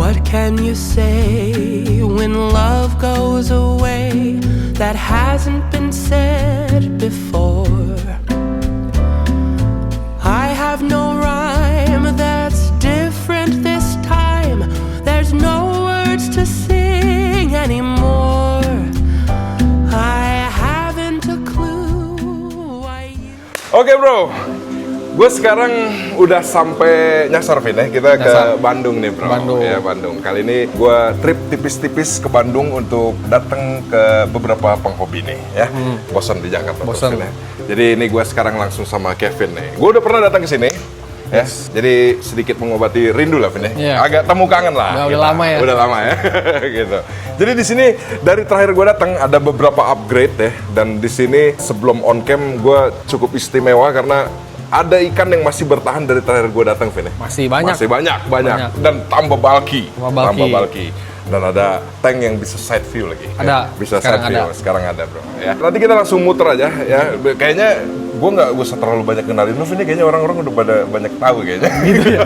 What can you say when love goes away that hasn't been said before? I have no rhyme that's different this time. There's no words to sing anymore. I haven't a clue why you... Oke bro, gue sekarang udah sampai nyasar Vin ya. Kita ke Bandung nih bro. Bandung. Ya Bandung. Kali ini gue trip tipis-tipis ke Bandung untuk datang ke beberapa penghobi nih ya. Bosan di Jakarta. Bosan. Ya. Jadi ini gue sekarang langsung sama Kevin nih. Gue udah pernah datang ke sini. Ya, jadi sedikit mengobati rindu lah Vin ya. Yeah. Agak temu kangen lah. Udah lama ya. Udah lama ya. Gitu. Jadi di sini dari terakhir gue datang ada beberapa upgrade ya. Dan di sini sebelum on cam gue cukup istimewa karena ada ikan yang masih bertahan dari terakhir gue datang Vin ya. Masih banyak. Masih banyak. Dan tambah bulky. Tambah bulky. Dan ada tank yang bisa side view lagi. Ada. Ya. Bisa Sekarang side view. ada. Sekarang ada bro. Ya. Nanti kita langsung muter aja ya. Kayaknya gue nggak usah terlalu banyak kenalin lo, ini kayaknya orang-orang udah pada banyak tahu kayaknya. Gitu ya.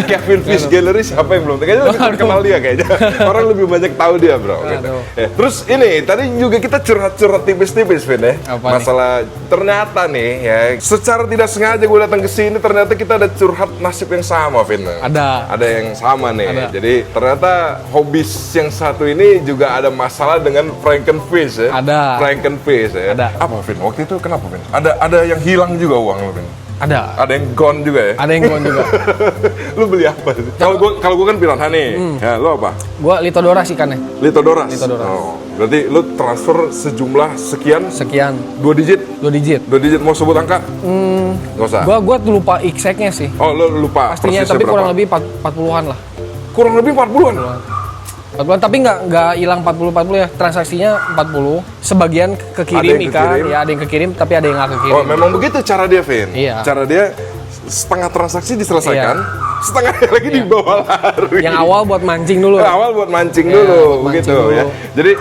Kevin Fish Gallery siapa yang belum? Kayaknya lebih terkenal dia kayaknya. Orang lebih banyak tahu dia bro. Gitu. Ya. Terus ini tadi juga kita curhat-curhat tipis-tipis Vin ya. Masalah ternyata nih ya, secara tidak sengaja gue datang ke sini ternyata kita ada curhat nasib yang sama Vin. Ada yang sama nih. Ada. Jadi ternyata hobis yang satu ini juga ada masalah dengan Frankenfish ya. Ada. Frankenfish ya. Ada. Apa Vin? Waktu itu kenapa Vin? Ada yang hilang juga uang lo Vin? Ada. Ada yang gone juga ya? Ada yang gone juga. Lu beli apa? Kalau gua kan piranha nih. Ya, lu apa? Gua Lithodoras ikannya. Lithodoras. Lithodoras. Oh, berarti lu transfer sejumlah sekian? Sekian. 2 digit? 2 digit. 2 digit mau sebut angka? Nggak usah. Gua lupa exactnya sih. Oh, lu lupa. Pastinya tapi kurang lebih 40-an lah. Kurang lebih 40-an? 40-an, tapi nggak hilang 40 ya, transaksinya 40, sebagian kekirim ikan, ya ada yang kekirim tapi ada yang nggak kekirim. Oh memang begitu cara dia Vin? Iya. Cara dia setengah transaksi diselesaikan, setengahnya lagi dibawa lari. Yang awal buat mancing dulu. Awal buat mancing Ya, dulu, buat begitu mancing ya. dulu. Jadi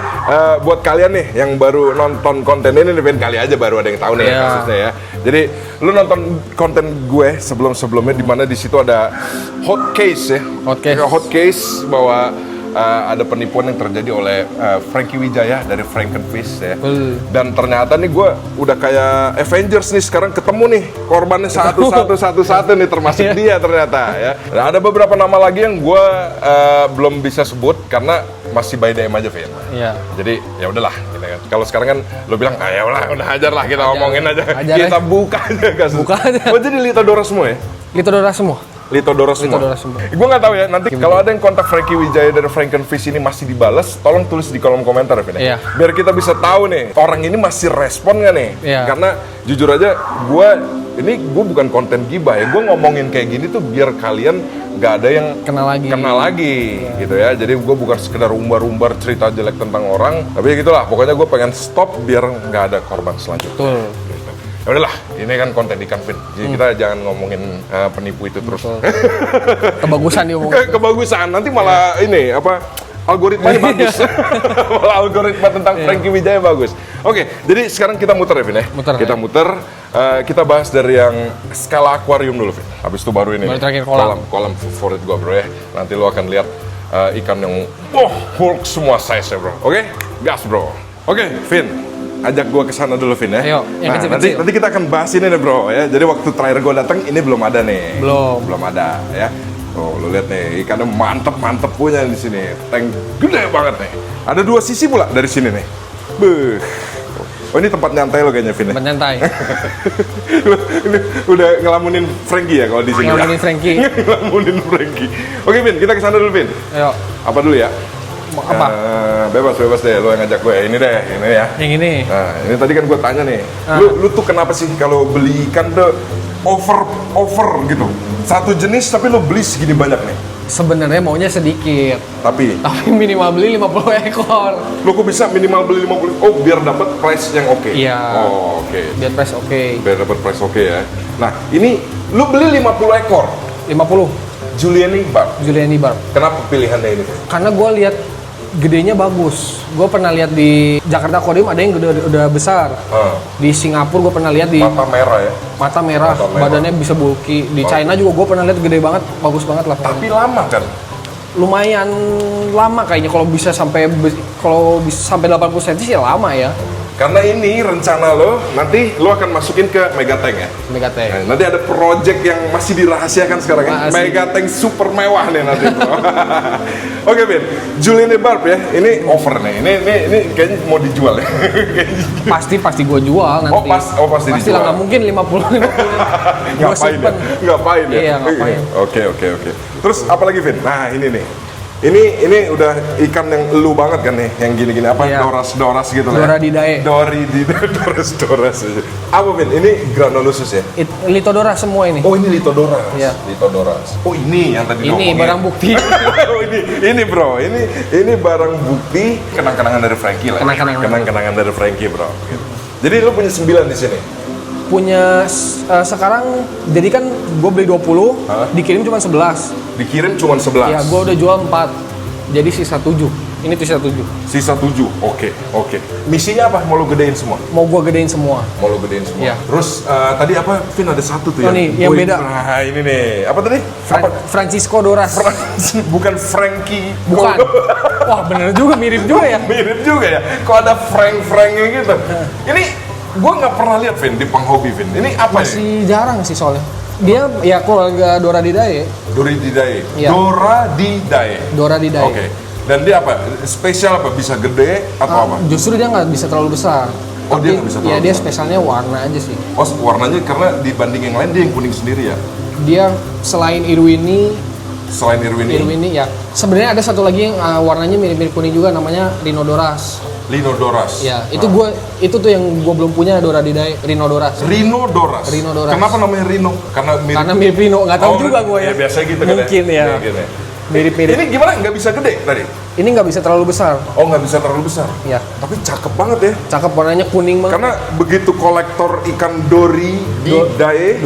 buat kalian nih yang baru nonton konten ini, Vin, kali aja baru ada yang tahu nih kasusnya ya. Jadi lu nonton konten gue sebelum-sebelumnya di mana di situ ada hot case ya. Hot case bahwa ada penipuan yang terjadi oleh Frankie Wijaya dari Frankenfish ya. Dan ternyata nih gue udah kayak Avengers nih, sekarang ketemu nih korbannya satu-satu nih, termasuk dia ternyata ya. Nah, ada beberapa nama lagi yang gue belum bisa sebut karena masih by DM aja Vin. Iya. Jadi ya udahlah gitu kan. Kalau sekarang kan lo bilang ya udah hajar lah kita ngomongin aja. Kita buka aja kasus. Buka aja. Oh jadi Lithodoras semua ya? Lithodoras semua. Lithodoras semua. Gue nggak tahu ya, nanti kalau ada yang kontak Frankie Wijaya dari Frankenfish ini masih dibalas, tolong tulis di kolom komentar ya Vin. Iya. Biar kita bisa tahu nih orang ini masih respon nggak nih. Iya. Karena jujur aja gue bukan konten gibah ya, gue ngomongin kayak gini tuh biar kalian nggak ada yang kenal lagi gitu ya. Jadi gue bukan sekedar umbar-umbar cerita jelek tentang orang, tapi ya gitulah, pokoknya gue pengen stop biar nggak ada korban selanjutnya. Betul. Ya udahlah, ini kan konten ikan Vin. Jadi kita jangan ngomongin penipu itu terus. Kebagusan diomongin. Kebagusan, nanti malah ini apa algoritmanya bagus. Malah algoritma tentang Frankie Wijaya bagus. Oke, jadi sekarang kita muter ya Vin ya. Kita muter. Kita bahas dari yang skala akuarium dulu Vin. Habis itu baru ini. Baru terakhir kolam favorit gua bro ya. Nanti lu akan lihat ikan yang Hulk semua size ya bro. Oke, gas bro. Oke, Vin. Ajak gue ke sana dulu Vin ya. Ayo, yang kecil-kecil. Nanti kita akan bahas ini nih bro ya. Jadi waktu terakhir gue datang ini belum ada nih. Belum ada ya. Oh, lu lihat nih ikannya mantep punya di sini. Tank gede banget nih. Ada 2 sisi pula dari sini nih. Beuh. Oh ini tempat nyantai lo kayaknya Vin ya. Tempat nyantai. lu udah ngelamunin Frankie ya kalau di sini. Ngelamunin Frankie. Ngelamunin Frankie. Oke Vin, kita ke sana dulu Vin. Ayo. Apa dulu ya? Apa? Bebas deh, lo yang ngajak gue. Ini deh, ini ya. Yang ini. Nah, ini tadi kan gue tanya nih. Lu tuh kenapa sih kalau beli ikan tuh over gitu? Satu jenis tapi lo beli segini banyak nih. Sebenarnya maunya sedikit. Tapi minimal beli 50 ekor. Lo kok bisa minimal beli 50? Oh, biar dapat price yang oke. Iya. Oh, oke. Biar price oke. Biar dapat price oke ya. Nah, ini lo beli 50 ekor. 50. Juliani Barb. Kenapa pilihannya ini? Karena gue lihat gedenya bagus. Gue pernah lihat di Jakarta Aquarium ada yang gede udah besar. Di Singapura gue pernah lihat di mata merah ya. Mata merah. Badannya bisa bulky. Di China juga gue pernah lihat gede banget, bagus banget lah. Tapi lama kan? lumayan lama kayaknya kalau bisa sampai 80 cm sih lama ya. Karena ini rencana lo, nanti lo akan masukin ke Megatank ya? Megatank. Nah, nanti ada project yang masih dirahasiakan sekarang ya? Megatank super mewah nih nanti. Oke, Vin, Julian Barb ya, ini over nih, ini kayaknya mau dijual ya? Pasti gue jual nanti. Pasti dijual. Lah, nggak mungkin 50. Ngapain ya? Ngapain ya? Iya, ngapain. Oke. Terus apa lagi, Vin? Nah, ini nih. Ini udah ikan yang elu banget kan nih, yang gini-gini apa? Iya. Doras gitu lah. Doradidae. Doras. Apa, Vin? Ini Granulosus ya? Lithodoras semua ini. Oh, ini Lithodoras. Iya. Lithodoras. Oh, ini yang tadi Ini barang bukti. Oh, ini bro, ini barang bukti kenang-kenangan dari Frankie lah. Kenang-kenangan dari Frankie, bro. Jadi lu punya 9 di sini. Punya sekarang jadi kan gue beli 20, dikirim cuma 11. Dikirim cuma 11. Ya, gue udah jual 4. Jadi sisa 7. Ini tuh sisa 7. Sisa 7. Oke. Misinya apa? Mau lu gedein semua? Mau gue gedein semua. Mau lu gedein semua. Iya. Terus tadi apa? Vin ada satu tuh Oh, nih, yang beda. Nah, ini nih. Apa tadi? Francisco Doras. Bukan Frankie. Bukan. Wah, bener juga, mirip juga ya. Mirip juga ya. Kok ada Frank-Franknya gitu. Ini gue nggak pernah lihat, Vin, di penghobi, Vin. Ini apa ya? Masih jarang sih soalnya. Dia ya keluarga Doradidae. Doradidae. Iya. Doradidae. Oke. Dan dia apa? Spesial apa? Bisa gede atau apa? Justru dia nggak bisa terlalu besar. Oh, dia nggak bisa terlalu Iya, dia besar. spesialnya warna aja sih. Oh, warnanya karena dibanding yang lain dia yang kuning sendiri ya? Dia selain Irwini ya. Sebenarnya ada satu lagi yang warnanya mirip-mirip kuning juga, namanya Rhinodoras. Rhinodoras. Ya, itu tuh yang gue belum punya, Doradidae, Rhinodoras. Rhinodoras. Kenapa namanya Rhino? Karena mirip Rhino, nggak tahu juga gue ya. Ya biasa gitu Mungkin kan ya. Mirip-mirip. Ini gimana? Nggak bisa gede tadi? Ini nggak bisa terlalu besar. Oh, nggak bisa terlalu besar. Ya. Tapi cakep banget ya. Cakep, warnanya kuning banget. Karena begitu kolektor ikan Doradidae,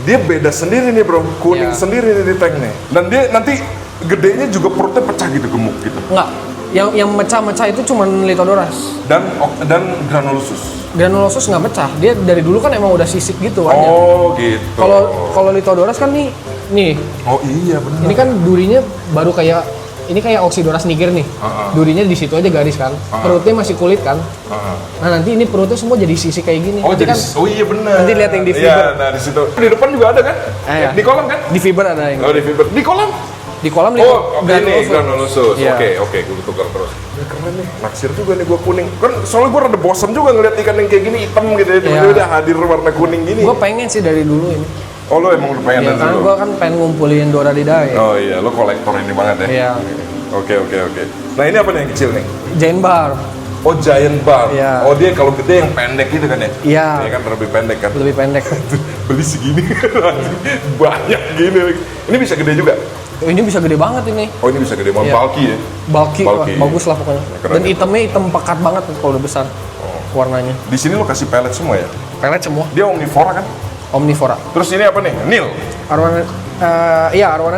dia beda sendiri nih, bro. Kuning Ya. sendiri nih di tank nih. Dan dia nanti gedenya juga perutnya pecah gitu, gemuk gitu. Nggak. Yang mecah-mecah itu cuma Lithodoras. Dan Granulosus. Granulosus nggak mecah. Dia dari dulu kan emang udah sisik gitu kan. Oh, gitu. Kalau Lithodoras kan nih. Oh iya benar. Ini kan durinya baru kayak Oxydoras niger nih. Durinya di situ aja garis kan. Perutnya masih kulit kan. Nah, nanti ini perutnya semua jadi sisik kayak gini. Oh, nanti jadi kan, oh iya benar. nanti lihat yang di fiber. Iya, nah di situ. Di depan juga ada kan? Iya. Di kolam kan? di fiber ada yang. Oh, di fiber. Di kolam? Di kolam Oh, ini Granulosus. Iya. Oke, gue tukar terus. Ya, keren nih, naksir juga nih gue kuning. Kan soalnya gue rada bosan juga ngeliat ikan yang kayak gini hitam gitu ya. Tiba-tiba Iya. udah hadir warna kuning gini. Gue pengen sih dari dulu ini. Oh, lo emang udah pengen Ya, karena gue kan pengen ngumpulin Doradidae. Oh iya, lo kolektor ini banget ya? Iya. Oke. Nah ini apa nih yang kecil nih? Giant Barb. Oh, Giant Barb. Iya. Oh, dia kalau gede yang pendek gitu kan ya? Iya. Dia kan lebih pendek kan? Lebih pendek. Beli segini banyak gini. Ini bisa gede juga? Ini bisa gede banget ini. Oh, ini bisa gede banget, Iya. bulky ya? Bulky, wah, Bulky. bagus lah pokoknya. Keren Dan ya. hitamnya hitam pekat banget kalau udah besar. Warnanya. Di sini lo kasih pellet semua ya? Pelet semua. Dia omnivora kan? Omnivora. Terus ini apa nih? Nil? Arwana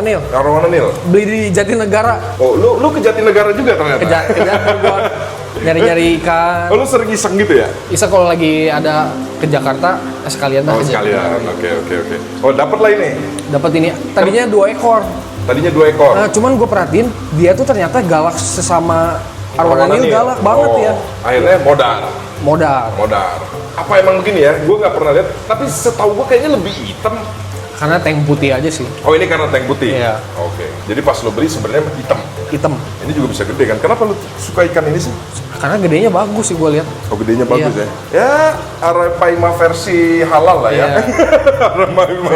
Nil. Arwana Nil? Beli di Jatinegara. Oh, lu ke Jatinegara juga ternyata? Kejar gua nyari-nyari ikan. Oh, lu sering iseng gitu ya? Bisa kalau lagi ada ke Jakarta sekalian dah Oh, aja. sekalian. Oke. Oh, dapat lah ini. Dapat ini. Tadinya 2 ekor. Tadinya 2 ekor. Nah, cuman gue perhatiin dia tuh ternyata galak sesama Arwana Nil, galak banget Oh, ya. Akhirnya modar. Apa emang begini ya? Gue nggak pernah lihat. Tapi setahu gue kayaknya lebih hitam. Karena tank putih aja sih. Oh, ini karena tank putih? Iya. Oke. Jadi pas lo beli sebenarnya hitam. Hitam. Ini juga bisa gede kan? Kenapa lu suka ikan ini sih? Karena gedenya bagus sih gue lihat. Oh, gedenya bagus Iya. ya? Ya, Arapaima versi halal lah ya. Iya. Arapaima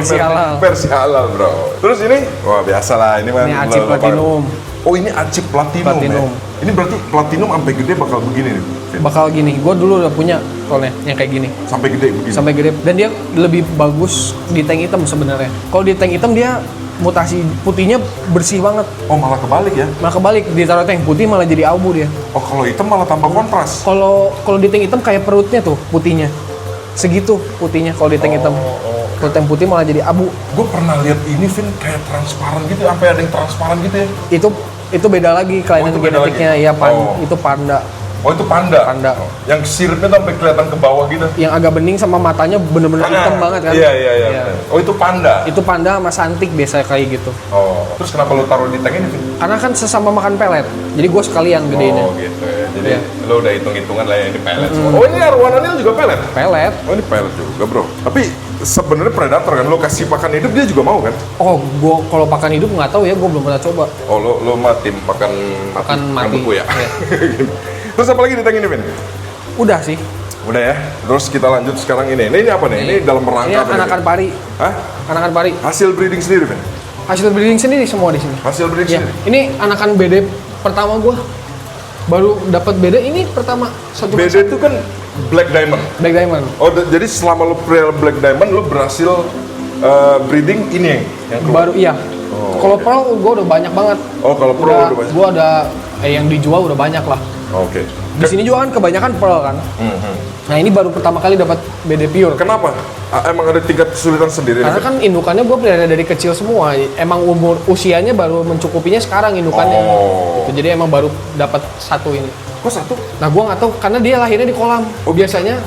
versi halal, bro. Terus ini? Wah, biasa lah. Ini mah Ini Aci Platinum. Oh, ini Aci Platinum. Platinum. Ya? Ini berarti Platinum sampai gede bakal begini nih? Vin? Bakal gini. Gue dulu udah punya soalnya yang kayak gini. Sampai gede begini? Sampai gede. Dan dia lebih bagus di tank hitam sebenarnya. Kalau di tank hitam dia mutasi putihnya bersih banget. Oh, malah kebalik ya? Malah kebalik, ditaruh tank putih malah jadi abu dia. Oh, kalau hitam malah tambah kontras? Kalau di tank hitam kayak perutnya tuh putihnya. Segitu putihnya kalau di tank hitam. Kalau tank putih malah jadi abu. Gue pernah lihat ini, Vin, kayak transparan gitu. Sampai ada yang transparan gitu ya? Itu beda lagi kelainan Oh, itu beda genetiknya lagi? ya Oh. itu panda. Oh itu panda? Panda. Oh. Yang siripnya tuh sampai kelihatan ke bawah gitu? Yang agak bening sama matanya bener-bener hitam banget kan? Iya. Oh itu panda? Itu panda sama santik biasa kayak gitu. Oh, terus kenapa lo taruh di tank ini? Karena kan sesama makan pelet, jadi gue sekalian gedeinnya. Oh gitu ya, jadi lo udah hitung-hitungan lah ya ini pelet semua. Oh ini arwananil juga pelet? Pelet. Oh ini pelet juga bro. Tapi sebenarnya predator kan, lo kasih pakan hidup dia juga mau kan? Oh, gue kalau pakan hidup nggak tahu ya, gue belum pernah coba. Oh lo mati pakan mati. beku ya? Iya. Terus apa lagi di tank ini Vin? Udah sih. Udah ya, terus kita lanjut sekarang ini. Ini apa nih? Ini dalam Ini rangka apa anakan nih? pari. Hah? Anakan pari. Hasil breeding sendiri Vin? Hasil breeding sendiri semua di sini. Hasil breeding Ya. sendiri? Ini anakan BD pertama gue. Baru dapat BD ini pertama satu BD itu kan Black Diamond. Black Diamond. Oh, jadi selama lo pelihara Black Diamond, lo berhasil breeding ini yang keluar? Baru iya. Oh, Kalau oke. Pearl gue udah banyak banget. Oh, kalau Pro udah banyak? Gue ada yang dijual udah banyak lah. Oke. Di sini juga kan kebanyakan Pearl kan. Nah ini baru pertama kali dapat BD pure. Kenapa? Emang ada tingkat kesulitan sendiri? Karena kan indukannya gue pelihara dari kecil semua. Emang usianya baru mencukupinya sekarang indukannya. Oh. Gitu. Jadi emang baru dapat satu ini. Kok satu? Nah gue nggak tahu karena dia lahirnya di kolam. Biasanya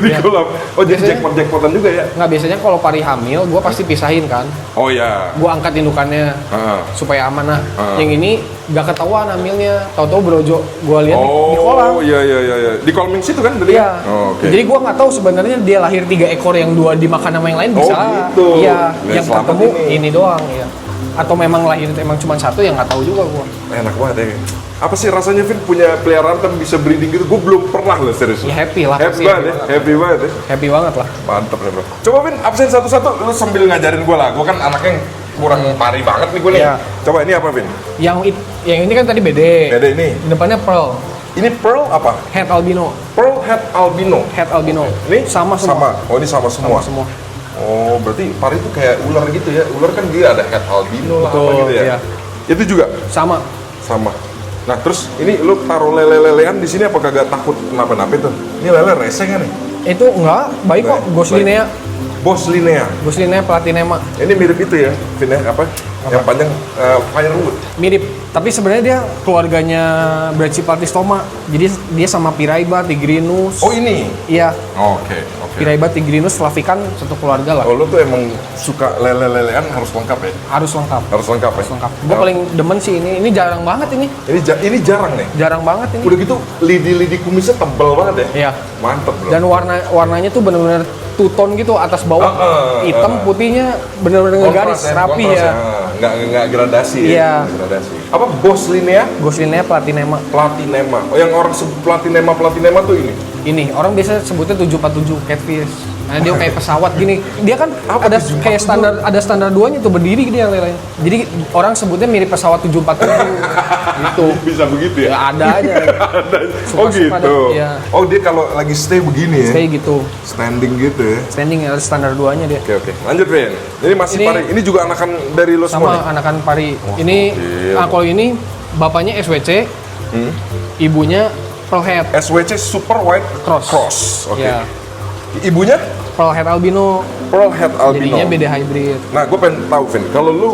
Di ya, kolam. Oh, jadi Biasanya- jackpot-jackpotan juga ya? nggak biasanya kalau pari hamil gue pasti pisahin kan. Oh ya. Gue angkat indukannya Ah. supaya aman lah. Ah. Yang ini nggak ketahuan hamilnya. Tahu-tahu brojo gue lihat di kolam. Oh, iya. Di kolam yang situ kan beli? Iya. Oh, oke. Jadi gua nggak tahu sebenarnya dia lahir 3 ekor yang 2 dimakan sama yang lain Oh, bisa. gitu. Iya. Nah, Yang selamat ketemu ini. ini doang ya. Atau memang lahir emang cuma satu yang nggak tahu juga gua. Enak banget ya. Apa sih rasanya Vin punya peliharaan tapi bisa breeding gitu? Gue belum pernah loh serius. Ya happy lah. Happy pasti banget ya, happy banget ya. Happy banget lah. Mantep nih bro. Coba Vin, absen satu-satu, lu sambil ngajarin gue lah. Gue kan anaknya yang kurang pari banget nih gue nih. Iya. Coba ini apa Vin? Yang ini kan tadi BD. Beda ini. Depannya Pearl. Ini pearl apa? Head albino. Pearl head albino. Head albino. Ini sama semua. Oh ini sama semua. Sama semua. Oh berarti pari itu kayak ular gitu ya? Ular kan dia ada head albino lah apa Betul, gitu ya? iya. Itu juga Sama. sama. Nah terus ini lu taruh lele-lelean di sini apa kagak takut kenapa-napa itu? Ini lele rese kan nih? Itu enggak, baik kok. Baik. Goslinea. Bos Linea. Goslinea platinema. Ini mirip itu ya, Vin ya? Apa? Yang panjang firewood. Mirip, tapi sebenarnya dia keluarganya Brachypeltistoma. Jadi dia sama Piraiba, Tigrinus. Oh ini? Iya, Oke. Piraiba, Tigrinus, Flavican satu keluarga lah. Oh lu tuh emang suka lele-lelean harus lengkap ya? Harus lengkap. Harus lengkap ya? Lengkap. Gue paling demen sih ini jarang banget ini. Ini jarang nih. Jarang banget ini. Udah gitu lidi-lidi kumisnya tebal banget ya? Iya. Mantep bro. Dan warnanya tuh bener-bener two-tone gitu, atas bawah hitam, putihnya bener-bener ngegaris, rapi kontras ya. Nggak gradasi Iya. ya? Nggak gradasi. Apa Bos Linea? Goslinea platinema. Platinema. Oh yang orang sebut platinema tuh ini? Ini orang biasa sebutnya 747 catfish. Nah, dia kayak pesawat gini. Dia kan Apa ada 747? kayak standar 2-nya tuh berdiri dia lelenya. Jadi orang sebutnya mirip pesawat 747 gitu. Bisa begitu Ya ya? ada aja. Oh Suka-suka gitu. iya. Oh dia kalau lagi stay begini ya? Kayak gitu. Standing gitu ya? Standing ada standar 2-nya dia. Oke. Lanjut Vin. Ini masih Ini- pari. Ini juga anakan dari lo semua nih? Sama anakan pari. Ini gokil. kalau ini bapaknya SWC, ibunya Pearlhead SWC Super White Cross. Oke. Ya. Ibunya Pearlhead albino. Pearl Head Albino. Jadinya beda hybrid. Nah, gue pengen tahu, Vin, kalau lu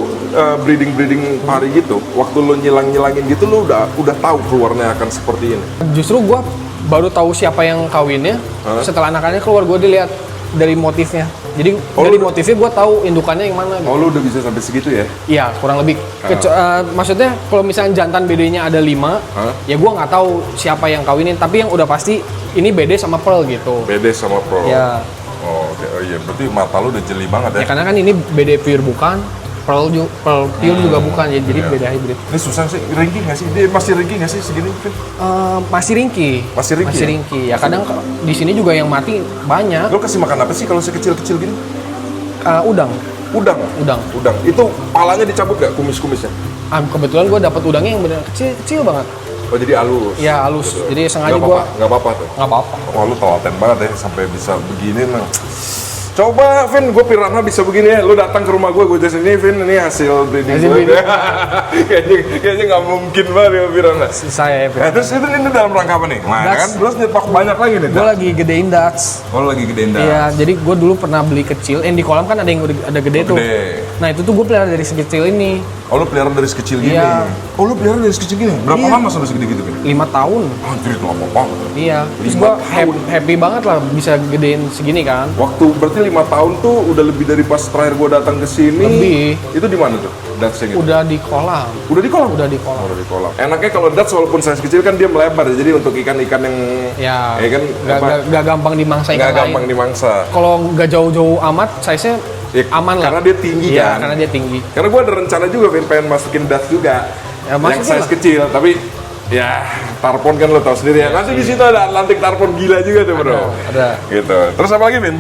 breeding pari gitu, waktu lu nyilangin gitu, lu udah tahu keluarnya akan seperti ini. Justru gua baru tahu siapa yang kawinnya setelah anakannya keluar. Gue dilihat dari motifnya. Jadi dari motifnya gue tahu indukannya yang mana. Gitu. Oh, lu udah bisa sampai segitu ya? Iya, kurang lebih. Maksudnya kalau misalnya jantan BD-nya ada 5, ya gue nggak tahu siapa yang kawinin. Tapi yang udah pasti ini BD sama Pearl gitu. BD sama Pearl. Ya. Oh, oke. Oh iya, berarti mata lu udah jeli banget Ya ya? karena kan ini BD pure bukan, Pearl pure juga bukan, ya, jadi Iya. beda hybrid. Ini susah sih, ringkih nggak sih? Dia masih ringkih nggak sih segini, Vin? Masih ringkih. Masih ringkih ya? Ya kadang di sini juga yang mati banyak. Lu kasih makan apa sih kalau sekecil-kecil gini? Udang. Udang? Udang. Itu palanya dicabut nggak kumis-kumisnya? Kebetulan gue dapat udangnya yang benar kecil banget. Oh, jadi halus? Ya halus. Jadi sengaja Nggak gue apa-apa tuh? nggak apa-apa. Wah lu telaten banget ya sampai bisa begini nah. Coba Vin, gue piranha bisa begini ya. Lu datang ke rumah gue jadi ini Vin, ini hasil breeding Hasil gue. breeding. kayaknya nggak mungkin banget ya piranha. Saya Nah, terus itu ini dalam rangka apa nih? Nah, Dutch. kan terus nyetok banyak lagi nih. Gue lagi gedein Dutch. Oh, lu lagi gedein dah. Iya, jadi gue dulu pernah beli kecil. Yang di kolam kan ada yang ada gede tuh. Gede. Nah itu tuh gue pelihara dari sekecil ini. Oh, lu pelihara dari sekecil gini? Iya. Oh, lu pelihara dari sekecil gini? Berapa Iya. lama sampai segede gitu, Vin? 5 tahun. Anjir, itu lama banget. Iya. Terus 5 gue tahun. happy banget lah bisa gedein segini kan. Waktu berarti 5 tahun tuh udah lebih dari pas terakhir gua datang ke sini. Lebih. Itu di mana tuh? Datsnya gitu. Udah di kolam. Udah di kolam? Udah di kolam. Udah di kolam. Enaknya kalau Dats walaupun size kecil kan dia melebar. Jadi untuk ikan-ikan yang Ya, kan gak gampang dimangsa ikan nggak lain. gampang dimangsa. Kalau nggak jauh-jauh amat, size-nya Ya, aman lah. karena dia tinggi Iya, kan. karena dia tinggi. Karena gua ada rencana juga pengen masukin Dats juga. Ya, yang masukin size lah. kecil, tapi ya tarpon kan lo tau sendiri ya. Nanti di situ ada Atlantic tarpon gila juga tuh, Bro. Ada. Gitu. Terus apa lagi, Vin?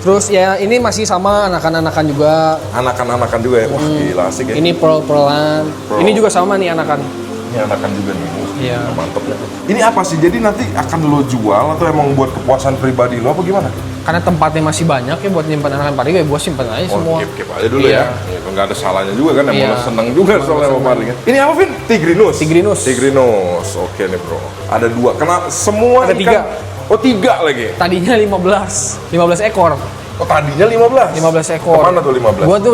Terus ya ini masih sama anakan-anakan juga. Anakan-anakan juga ya. Wah, gila asik ya. Ini pearl-pearlan. Pearl. Ini juga sama nih anakan. Ini anakan juga nih. Iya. Mantep ya. Ini apa sih? Jadi nanti akan lo jual atau emang buat kepuasan pribadi lo apa gimana? Karena tempatnya masih banyak ya buat nyimpan anakan pari, ya gue simpen aja semua. Keep aja dulu Iya. ya. Nggak ada salahnya juga kan, emang Iya. lo seneng juga soalnya sama paling kan. Ini apa, Vin? Tigrinus. Tigrinus. Tigrinus. Oke nih, Bro. Ada 2. Karena semua Ada ikan... 3. Oh, 3 lagi. Tadinya 15 ekor. Oh, tadinya 15. 15 ekor. Kemana tuh 15? Gua tuh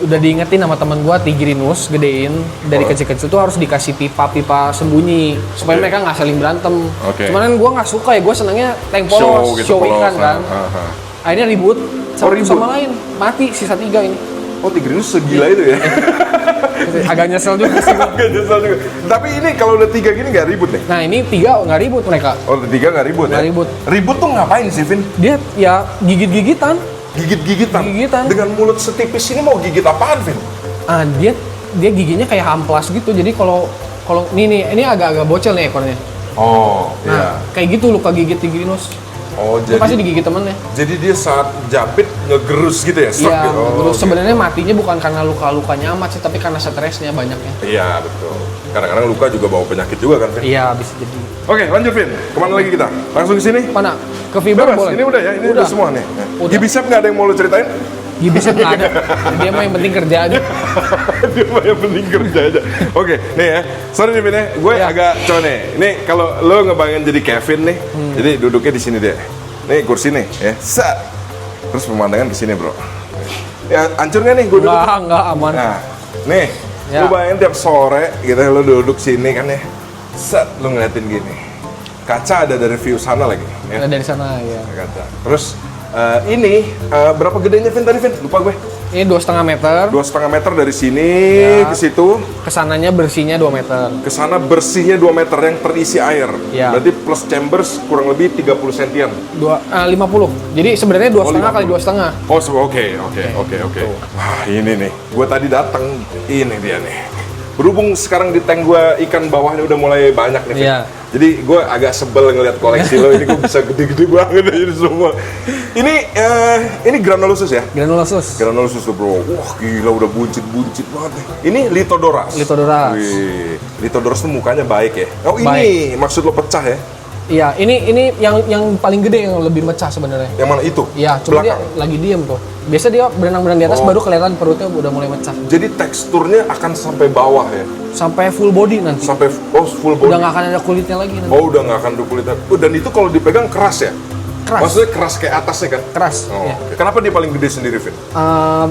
udah diingetin sama teman gua Tigrinus gedein dari Oh. kecil-kecil tuh harus dikasih pipa-pipa sembunyi supaya Oke. mereka nggak saling berantem. Oke. Cuman kan gua nggak suka ya, gua senengnya tank polos, show polos. ikan kan. Aha. Akhirnya ribut satu ribut? sama lain, mati sisa 3 ini. Oh, Tigrinus segila itu ya. Agak nyesel juga sih gua. Agak nyesel juga. Tapi ini kalau udah 3 gini nggak ribut nih? Nah ini 3 nggak ribut mereka. Oh, 3 nggak ribut Nggak ya? ribut. Ribut tuh ngapain sih, Vin? Dia ya gigit-gigitan. Gigit-gigitan? Gigitan. Dengan mulut setipis ini mau gigit apaan, Vin? Ah dia giginya kayak amplas gitu. Jadi kalau ini agak-agak bocel nih ekornya. Oh, iya. Nah, kayak gitu luka gigit Tigrinus. Oh, Itu pasti digigit temennya. jadi dia saat japit ngegerus gitu ya? Stroke Iya, gitu? Oh, terus oke. sebenarnya matinya bukan karena luka-lukanya amat sih, tapi karena stresnya banyaknya. Iya, betul. Kadang-kadang luka juga bawa penyakit juga kan, Vin? Iya, bisa jadi. Oke, lanjut, Vin. Kemana lagi kita? Langsung ke sini? Mana? Ke fiber Bebas, boleh? ini udah ya? Ini udah semua nih? Udah. Gibisep nggak ada yang mau lo ceritain? Gibisnya nggak ada. Dia mah yang penting kerja aja. Dia mah yang penting kerja aja. Oke, nih ya. Sorry nih, Vin ya. Gue Ya. agak coba nih. Ini kalau lo ngebayangin jadi Kevin nih, jadi duduknya di sini deh. Nih kursi nih, ya. Set. Terus pemandangan ke sini, Bro. Ya, hancur nggak nih gue duduk? Enggak aman. Nah, nih. Ya. Lo bayangin tiap sore gitu lo duduk sini kan ya. Set, lo ngeliatin gini. Kaca ada dari view sana lagi. Ya. Dari sana ya. Kaca. Terus ini berapa gedenya, Vin, tadi, Vin? Lupa gue. Ini 2,5 meter. 2,5 meter dari sini Ya. ke situ. Kesananya bersihnya 2 meter. Ke sana bersihnya 2 meter yang terisi air. Ya. Berarti plus chambers kurang lebih 30 sentian. 50. Jadi sebenarnya 2,5 kali 2,5. Oh, oke. Wah, ini nih. Gue tadi datang, ini dia nih. Berhubung sekarang di tank gue ikan bawahnya udah mulai banyak nih, Vin. Iya. Jadi gue agak sebel ngeliat koleksi lo. Ini gue bisa gede-gede banget ini semua. Ini granulosus ya? Granulosus. Granulosus tuh, Bro. Wah, gila udah buncit-buncit banget nih. Ini Lithodoras. Lithodoras. Wih, Lithodoras tuh mukanya baik ya. Oh, ini Baik. maksud lo pecah ya? Iya, ini yang paling gede yang lebih mecah sebenarnya. Yang mana itu? Iya, cuma dia Belakang. lagi diem tuh. Biasa dia berenang-berenang di atas, Oh. baru kelihatan perutnya udah mulai mecah. Jadi teksturnya akan sampai bawah ya? Sampai full body nanti. Sampai full body? Udah nggak akan ada kulitnya lagi nanti. Oh, udah nggak akan ada kulitnya. Oh, dan itu kalau dipegang keras ya? Keras. Maksudnya keras kayak atasnya kan? Keras. Oh, Iya. oke. Kenapa dia paling gede sendiri, Vin?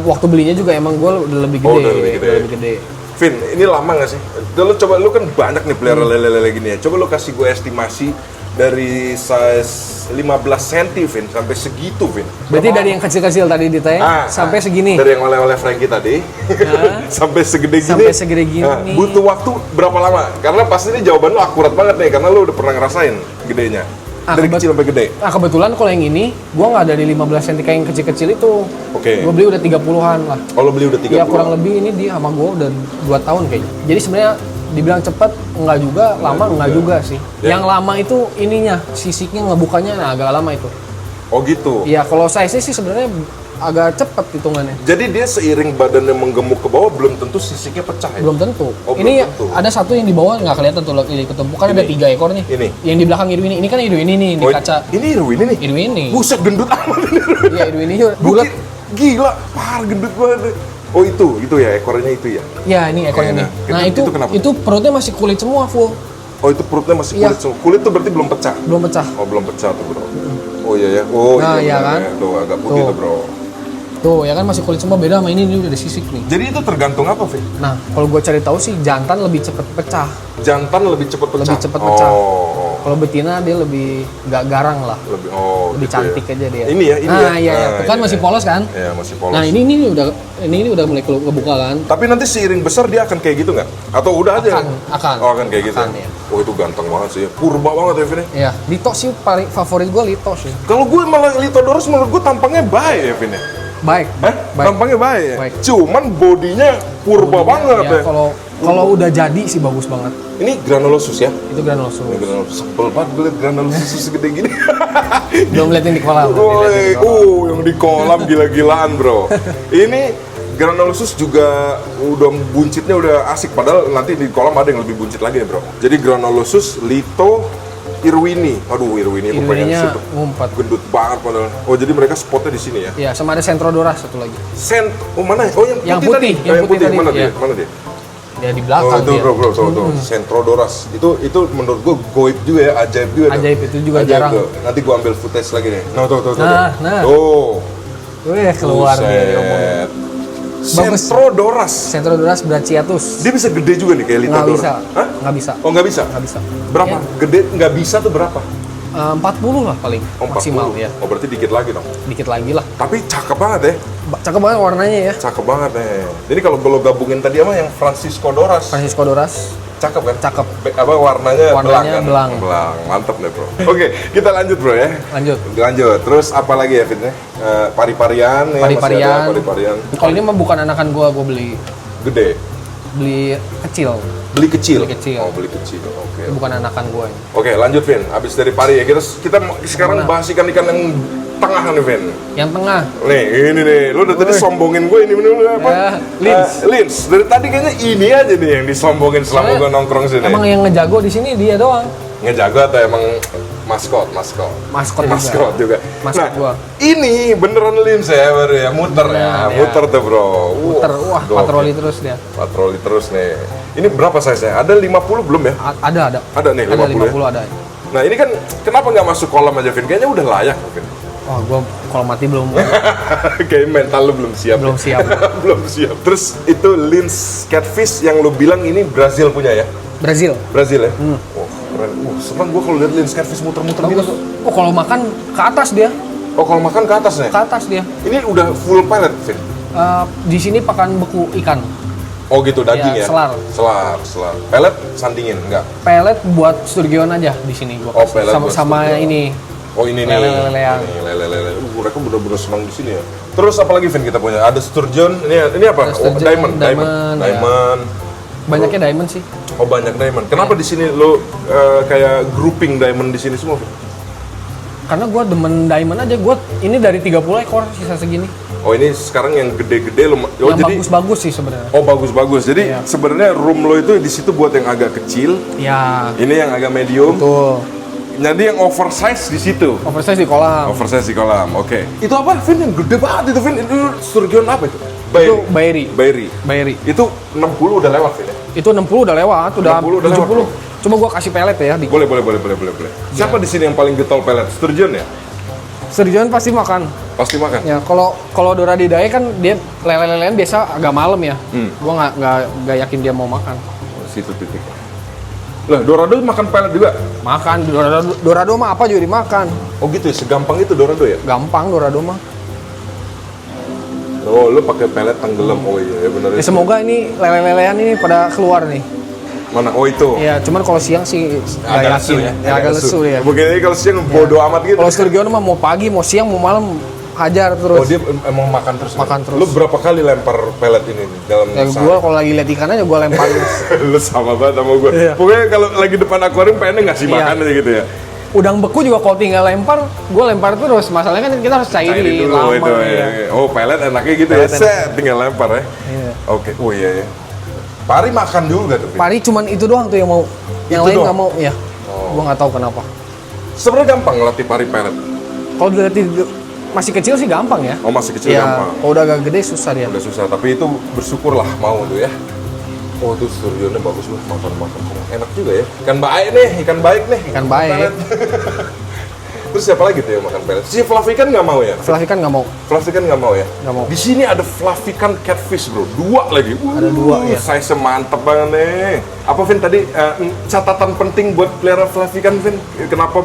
Waktu belinya juga emang gue udah lebih gede. Oh, udah lebih gede. Vin, ini lama nggak sih? Lu kan banyak nih pelihara lele-lele gini ya. Coba lu kasih gue estimasi dari size 15 cm, Vin, sampai segitu, Vin. Berarti dari yang kecil-kecil tadi di tank sampai segini. Dari yang oleh-oleh Frankie tadi sampai segede gini. Sampai segede gini. Butuh waktu berapa lama? Karena pasti ini jawaban lu akurat banget nih, karena lu udah pernah ngerasain gedenya. Dari kecil sampai gede. Nah kebetulan kalau yang ini, gue nggak dari 15 cm kayak yang kecil-kecil itu. Oke. Gue beli udah 30-an lah. Oh, lu beli udah 30. Ya kurang lebih ini dia sama gue udah 2 tahun kayaknya. Jadi sebenarnya dibilang cepet enggak juga, lama enggak juga sih. Ya. Yang lama itu ininya, sisiknya ngebukanya agak lama itu. Oh gitu. Iya, kalau size-nya sih sebenarnya agak cepet hitungannya. Jadi dia seiring badannya menggemuk ke bawah belum tentu sisiknya pecah ya? Belum tentu. Oh, belum Ini tentu. ada satu yang di bawah nggak kelihatan tuh ini ketemu. Kan ada Ini. 3 ekor nih. Ini. Yang di belakang Irwini. Ini kan Irwini nih di Oh, kaca. Ini Irwin ini? Irwini. Buset, gendut amat ini Irwin. Iya, Irwini Gua bulat. Gila, parah gendut banget. Oh itu ya ekornya itu ya? Ya, ini ekornya Iya, nih. Nah, itu kenapa? itu perutnya masih kulit semua full. Oh itu perutnya masih Iya. kulit semua. Kulit tuh berarti belum pecah? Belum pecah. Oh belum pecah tuh, Bro. Oh iya ya. Oh Nah, iya kan? Tuh agak putih Tuh. tuh, Bro. Tuh ya kan masih kulit semua, beda sama ini udah disisik nih. Jadi itu tergantung apa, Vin? Nah, kalau gue cari tahu sih jantan lebih cepet pecah. Jantan lebih cepat pecah. Lebih cepet pecah. Oh. Kalau betina dia lebih nggak garang lah. Lebih gitu cantik ya. aja dia. Ini ya, ini nah, ya. iya, Nah, itu kan iya, masih iya. polos kan? Iya, masih polos. Nah, ini udah mulai kebuka kan? Tapi nanti seiring besar dia akan kayak gitu nggak? Atau udah aja? Akan. Oh, akan kayak gitu. Akan, ya. Oh, itu ganteng banget sih. Purba banget ya, Vin. Iya, Lito sih paling favorit gue Lito sih. Kalau gue malah Litodorus menurut gue tampangnya baik ya, Vin. Baik. Hah? Tampangnya baik ya? Baik. Cuman bodinya purba banget ya. Kalau udah jadi sih bagus banget. Ini granulosus ya? Itu granulosus. Ini granulosus. Sebel banget gue liat granulosus segede gini. Belum liatin di kolam. Woi, yang di kolam gila-gilaan bro. Ini granulosus juga udah buncitnya udah asik. Padahal nanti di kolam ada yang lebih buncit lagi nih bro. Jadi granulosus, Lito, Irwini. Aduh, Irwini aku pengen Irwininya situ. ngumpat. Gendut banget padahal. Oh, jadi mereka spotnya di sini ya? Iya, sama ada Centrodoras satu lagi. Oh mana? Oh yang putih, tadi. yang putih tadi, Mana dia? iya. Mana dia? Dia di Oh belakang itu dia. bro, tuh. Centrodoras. Itu menurut gua goib juga ya, ajaib juga. tuh. Ajaib, itu juga Ajaib jarang. tuh. Nanti gua ambil footage lagi nih. Tuh. Nah. Tuh. Wih, keluar dia diomongin. Bagus. Centrodoras. Centrodoras brachiatus. Dia bisa gede juga nih kayak Nggak Litodorus. bisa. Hah? Nggak bisa. Oh nggak bisa? Nggak bisa. Berapa? Ya. Gede nggak bisa tuh berapa? 40 lah paling Oh, 40. maksimal ya. Oh berarti dikit lagi dong. Dikit lagi lah. Tapi cakep banget ya. Cakep banget warnanya ya. Cakep banget nih. Jadi kalau gabungin tadi sama yang Francisco Doras. Francisco Doras. Cakep kan? Cakep. Warnanya belang kan? belang. Mantep nih bro. Oke, kita lanjut bro ya. Lanjut. Terus apa lagi ya Fit? Pari-parian ya. Pari-parian. Pari-parian. Kalau ini mah bukan anakan gua beli Gede. kecil. Beli kecil. Beli kecil. Oh, beli kecil. Oke. Itu bukan anakan gua. Oke, lanjut Vin. Abis dari pari ya, kita sekarang Mana? bahas ikan-ikan yang tengah nih Vin. Yang tengah. Nih, ini nih. Lu udah tadi sombongin gue ini apa? Ya, Lins. Lins. Dari tadi kayaknya ini aja nih yang disombongin selama Soalnya gue nongkrong sini. Emang yang ngejago di sini dia doang. Ngejago atau emang maskot? Maskot juga. Maskot gua. Ini beneran Lins ya, baru ya. Muter ya. Beneran, ya. Muter tuh bro. Wah, gokil. patroli terus dia. Patroli terus nih. Ini berapa size-nya? Ada 50 belum ya? Ada. Ada nih, 50 ya? 50 ada. Nah ini kan kenapa nggak masuk kolam aja Vin? Kayaknya udah layak Vin. Wah, gua kalau mati belum Kayak mental lu belum siap. belum siap. Belum siap. Terus itu Lins catfish yang lu bilang ini Brazil punya ya? Brazil. Brazil ya? Oh keren. Seneng gua kalau lihat Lins catfish muter-muter gitu. Oh, kalau makan ke atas dia. Oh kalau makan ke atas nih? Ke atas dia. Ini udah full pellet Vin? Di sini pakan beku ikan. Oh gitu, daging Ya, ya? selar. Pellet sandingin, enggak? Pelet buat sturgeon aja di sini gua Oh, kasih. pelet buat sama sturgeon. ini. Oh ini nih. Lele-lelean. Ini, lele-lele. Mereka bener-bener senang di sini ya. Terus apa lagi Vin kita punya? Ada sturgeon. Ini apa? Ada sturgeon, Diamond. ya. Banyaknya diamond sih. Oh banyak diamond. Kenapa di sini lo kayak grouping diamond di sini semua? Vin? Karena gua demen diamond aja. Gua ini dari 30 ekor sisa segini. Oh ini sekarang yang gede-gede lo. Oh yang jadi. bagus-bagus sih sebenarnya. Oh bagus-bagus. Jadi Iya. sebenarnya room lo itu di situ buat yang agak kecil. Ya. Ini yang agak medium. Tuh. Jadi yang oversize di situ. Oversize di kolam. Oversize di kolam. Oke. Itu apa Vin? Yang gede banget itu Vin. Itu sturgeon apa itu? Itu Bairi. Itu 60 udah lewat Vin ya? Itu 60 udah lewat, udah 60 udah 70. lewat, Cuma gua kasih pelet ya. Boleh. Siapa di sini yang paling getol pelet? Sturgeon ya? Sturgeon pasti makan. Pasti makan. Ya, kalau Doradidae kan dia lele-lelean biasa agak malam ya. Gua nggak yakin dia mau makan. Oh, situ titik. Lah, Dorado makan pelet juga? Makan Dorado mah apa juga dimakan. Oh gitu ya, segampang itu Dorado ya? Gampang Dorado mah. Oh, lu pakai pelet tenggelam. Oh iya, benar Ya, itu. semoga ini lele-lelean ini pada keluar nih. Mana? Oh itu. Ya, cuman kalau siang sih nggak yakin ya. Agak lesu ya. Begini kalau siang bodo amat gitu. Kalau Sturgeon mah mau pagi, mau siang, mau malam hajar terus. Oh dia emang makan terus. Makan terus. Lu berapa kali lempar pelet ini nih dalam Ya gua kalau lagi lihat ikan aja gua lempar terus. Lu sama banget sama gua. Iya. Pokoknya kalau lagi depan akuarium pengennya ngasih Iya. makan aja gitu ya. Udang beku juga kalau tinggal lempar, gua lempar terus. Masalahnya kan kita harus cairin Dulu lama. itu Ya. ya. Oh pelet enaknya gitu Pelet ya. Set tinggal lempar ya. Iya. Oke. Oh iya ya. Pari makan juga tuh. Vin? Pari cuman itu doang tuh yang mau. Yang Itu lain doang? nggak mau. Ya. Oh. Gua nggak tahu kenapa. Sebenarnya gampang ngelatih pari pelet. Kalau dilatih masih kecil sih gampang ya. Oh masih kecil Ya, gampang. kalau udah agak gede susah dia. Udah susah, tapi itu bersyukurlah mau tuh ya. Oh tuh sturgeonnya bagus banget, makan enak juga ya. Ikan baik nih. Ikan baik. Pelet. Terus siapa lagi tuh yang makan pelet? Si Flavikan nggak mau ya? Flavikan nggak mau. Flavikan nggak mau ya? Nggak mau. Di sini ada Flavikan catfish bro, 2 lagi. Ada 2 ya. Size mantep banget nih. Apa Vin tadi catatan penting buat pelihara Flavikan Vin? Kenapa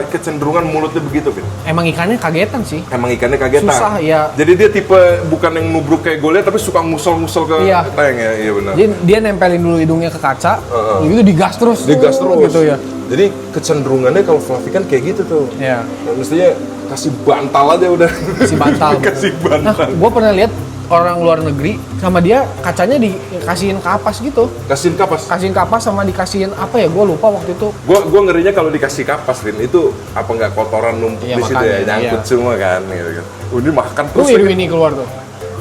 kecenderungan mulutnya begitu Vin? Emang ikannya kagetan sih. Emang ikannya kagetan? Susah, ya. Jadi dia tipe bukan yang nubruk kayak gue liat, tapi suka ngusel-ngusel ke Iya. tank ya? Iya benar. Dia nempelin dulu hidungnya ke kaca, gitu digas terus. Digas terus. Gitu ya. Jadi kecenderungannya kalau Flavikan kayak gitu tuh. Iya. Nah, mestinya kasih bantal aja udah. Kasih bantal. Kasih Nah, bantal. gue pernah lihat orang luar negeri sama dia kacanya dikasihin kapas gitu. Kasihin kapas. Kasihin kapas sama dikasihin apa ya? Gue lupa waktu itu. Gua ngerinya kalau dikasih kapas, Vin, itu apa nggak kotoran numpuk Iya, di situ ya, makanya, nyangkut iya. semua kan, gitu kan. Ini makan Tuh terus. lagi. Irwini keluar tuh.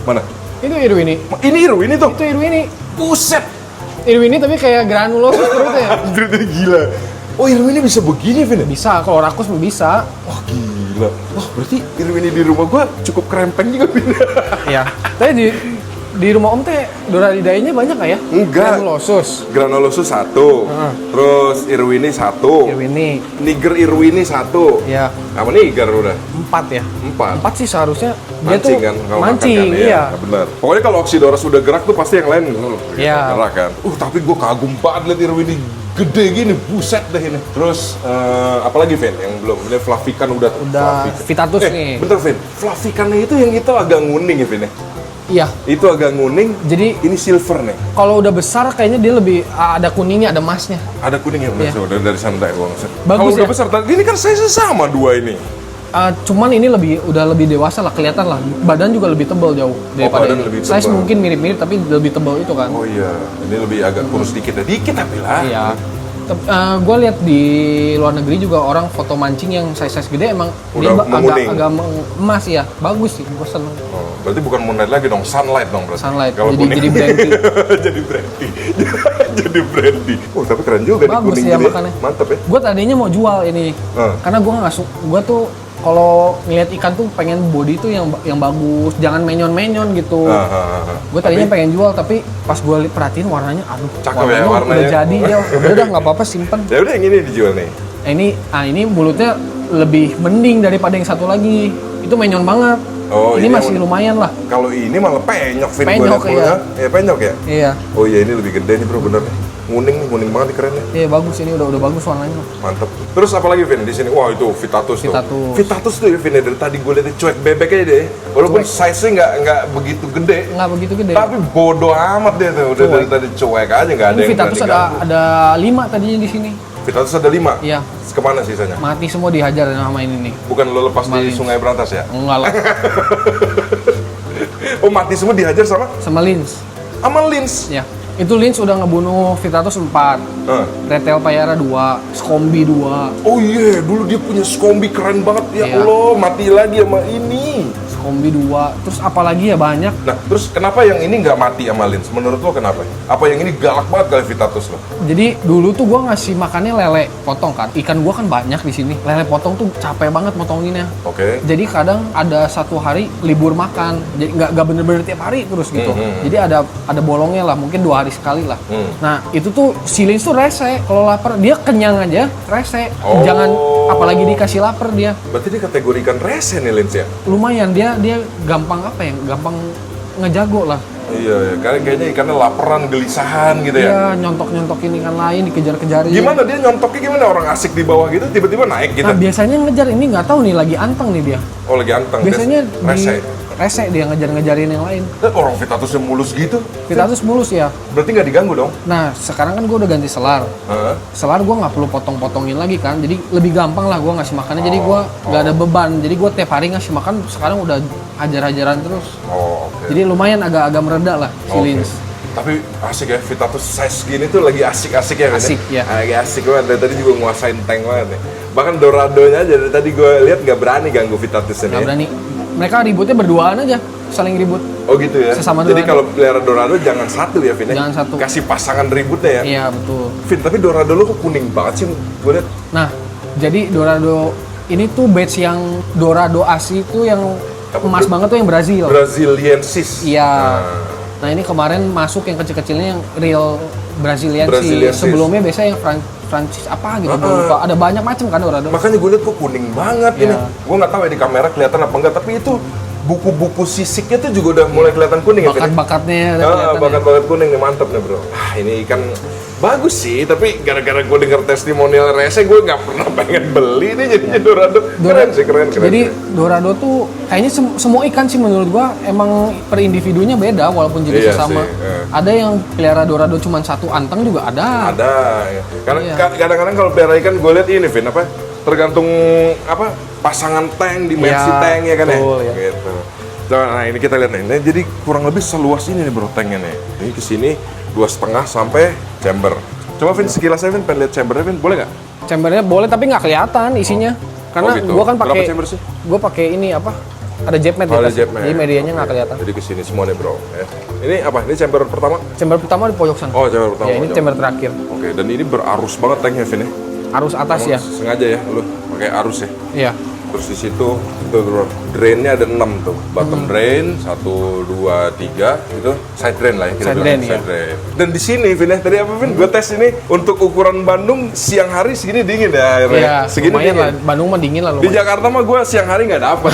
Mana? Itu Irwini. Ini Irwini tuh. Itu Irwini. Buset. Irwini tapi kayak granulosus perutnya ya. Anjir, gila. Oh, Irwini bisa begini, Vin? Bisa, kalau rakus bisa. Wah, gila. Wah, berarti Irwini di rumah gua cukup krempeng juga, Vin. Iya. Tapi di rumah Om teh Doradidainya banyak nggak ya? Enggak. Granulosus. Granulosus 1, terus Irwini 1, Irwini. Niger Irwini 1, Iya. sama Niger udah 4 ya. 4. 4 sih seharusnya. Dia Mancing tuh kan, kalau mancing, makan kan, iya. ya, benar. Pokoknya kalau Oxydora sudah gerak tuh pasti yang lain Iya. gerak kan. Tapi gue kagum banget liat Irwini gede gini, buset deh ini. Terus apalagi Vin yang belum? Ini Flavikan udah. Flavikan. Vitatus nih. Bentar Vin, Flavikannya itu yang itu agak nguning ya Vin ya? Iya. Itu agak nguning, Jadi ini silver nih. kalau udah besar kayaknya dia lebih ada kuningnya, ada emasnya. Ada kuning ya benar, Iya. dari santai gua ngeliat. Bagus Kalau udah ya? besar, ini kan size sama 2 ini. Cuman ini udah lebih dewasa lah, kelihatan lah. Badan juga lebih tebal jauh daripada badan ini. lebih Size tebal. mungkin mirip-mirip tapi lebih tebal itu kan. Oh iya, ini lebih agak kurus dikit ya. Dikit tapi lah. Iya. Gue lihat di luar negeri juga orang foto mancing yang size gede emang Udah menguning. agak emas ya. Bagus sih, gue seneng. Oh, berarti bukan moonlight lagi dong, sunlight dong berarti. Sunlight, Kalau jadi kuning. brandy. Jadi brandy. Jadi brandy. Oh, tapi keren juga nih Bagus kuning ya gini. makannya. Mantep ya. Gue tadinya mau jual ini, karena gue nggak suka. Gue tuh kalau ngeliat ikan tuh pengen body tuh yang bagus, jangan menyon-menyon gitu. Gue tadinya pengen jual, tapi pas gue perhatiin warnanya, aduh, Cakep ya, udah warnanya. jadi ya. Udah nggak apa-apa, simpen. Ya udah yang ini dijual nih. Ini mulutnya lebih mending daripada yang satu lagi. Itu menyon banget. Oh, ini ini masih yang- lumayan lah. Kalau ini malah penyok, Vin. Penyok, Gua liat iya. Ya penyok ya? Iya, Oh iya, ini lebih gede nih bro, bener nih. Nguning banget nih, keren nih. iya bagus ini udah bagus warnanya. Mantep. Terus apa lagi Vin di sini? Wah itu Vitatus tuh. Vitatus. Vitatus tuh ya Vin ya, dari tadi gue liatnya cuek bebek aja deh. Walaupun size-nya nggak begitu gede. Nggak begitu gede. Tapi bodoh amat dia tuh. Udah dari tadi cuek aja, nggak ada Ini yang Vitatus berani ganggu. ada 5 tadinya di sini. Vitatus ada 5? Iya. Kemana sisanya? Mati semua dihajar sama ini nih. Bukan lo lepas di Malin. Sungai Berantas ya? Enggak lah, Oh mati semua dihajar sama? sama lins. Sama Lins? Ya. Itu lins udah ngebunuh Vitatus 4. Retel Payara 2, Skombi 2. Oh iya, dulu dia punya Skombi keren banget. Ya Iya. Allah, mati lagi sama ini. Skombi 2. Terus apalagi ya banyak. Nah, terus kenapa yang ini nggak mati sama Lins? Menurut lo kenapa? Apa yang ini galak banget kali Vitatus lo? Jadi dulu tuh gua ngasih makannya lele potong kan. Ikan gua kan banyak di sini. Lele potong tuh capek banget motonginnya. Oke. Jadi kadang ada satu hari libur makan. Jadi nggak bener-bener tiap hari terus gitu. Jadi ada bolongnya lah, mungkin 2 hari sekali lah. Nah, itu tuh si Lins tuh rese. Kalau lapar dia kenyang aja, rese. Oh. Jangan apalagi dikasih lapar dia. Berarti dia kategori ikan rese nih Lins ya? Lumayan dia gampang apa ya? Gampang ngejago lah. Iya, kayaknya ikannya laparan, gelisahan gitu ya. Dia nyontok-nyontokin ikan lain, dikejar-kejarin. Gimana dia nyontoknya gimana? Orang asik di bawah gitu tiba-tiba naik gitu. Nah, biasanya ngejar ini nggak tahu nih lagi anteng nih dia. Oh lagi anteng. Biasanya rese. rese dia ngejar-ngejarin yang lain. Orang Vitatusnya mulus gitu. Vitatus mulus ya. Berarti nggak diganggu dong? Nah, sekarang kan gue udah ganti selar. Heeh. Selar gue nggak perlu potong-potongin lagi kan. Jadi lebih gampang lah gue ngasih makannya. Jadi gue nggak ada beban. Jadi gue tiap hari ngasih makan. Sekarang udah hajar-hajaran terus. Oh, oke. Jadi lumayan agak mereda lah si Oke. Lins. Tapi asik ya, Vitatus size gini tuh lagi asik-asik ya. Vin, Asik, ya. Lagi asik banget, dari tadi juga nguasain tank banget nih. Bahkan Doradonya aja dari tadi gue lihat nggak berani ganggu Vitatus ini. Nggak berani. Mereka ributnya berduaan aja, saling ribut. Oh gitu ya? Sesama Jadi Dorado. kalau pelihara Dorado jangan satu ya Vin ya? Jangan satu. Kasih pasangan ributnya ya? Iya betul. Vin, tapi Dorado lu kok kuning banget sih? Gue liat. Nah, jadi Dorado ini tuh batch yang Dorado asli itu yang Apa emas tuh? banget tuh yang Brazil. Braziliensis. Iya. Nah ini kemarin masuk yang kecil-kecilnya yang real Brazilian sih. Braziliensis. Sebelumnya biasanya yang Francis apa gitu, gua lupa. Ada banyak macam kan Dorado. Makanya gue liat kok kuning banget ini. Gue nggak tahu ya di kamera kelihatan apa enggak, tapi itu buku-buku sisiknya tuh juga udah mulai kelihatan kuning ya. Bakat-bakatnya udah kelihatan. Bakat-bakat kuning nih, mantep nih bro. Ini ikan bagus sih, tapi gara-gara gue denger testimonial rese, gue nggak pernah pengen beli nih jadinya Dorado. Keren sih, keren. Jadi Dorado tuh kayaknya semua ikan sih menurut gua emang per individunya beda walaupun jenisnya sama. Ada yang pelihara Dorado cuma satu anteng juga ada. Ada. Ya. Karena kadang-kadang kalau pelihara ikan gue lihat ini Vin apa tergantung apa pasangan tank, dimensi tank ya kan betul, ya. Gitu. Nah ini kita lihat nih. Nah, jadi kurang lebih seluas ini nih bro tanknya nih. Ini kesini 2,5 sampai chamber. Coba Vin sekilas aja Vin, pengen lihat chambernya Vin, boleh nggak? Chambernya boleh tapi nggak kelihatan isinya. Karena gitu. gua kan Berapa pakai chamber sih? gua pakai ini apa? Ada jetmat di Ada atas. jetmat. Jadi medianya nggak kelihatan. Jadi kesini semua nih bro. Ya. Ini apa? Ini chamber pertama? Chamber pertama di pojok sana. Oh chamber pertama. Ya ini chamber terakhir. Oke, dan ini berarus banget tanknya Vin ya? Arus atas ya. Sengaja ya lu pakai arus ya? Iya. Terus di situ itu drainnya ada 6 tuh, bottom drain 1, 2, 3 itu side drain lah ya kita Side bilang. drain, iya. Dan di sini Vin ya, tadi apa Vin? Gue tes ini untuk ukuran Bandung siang hari segini dingin ya airnya. Iya. Segini Lumayan dingin. lah. Bandung mah dingin lah Di lumayan. Jakarta mah gue siang hari nggak dapat,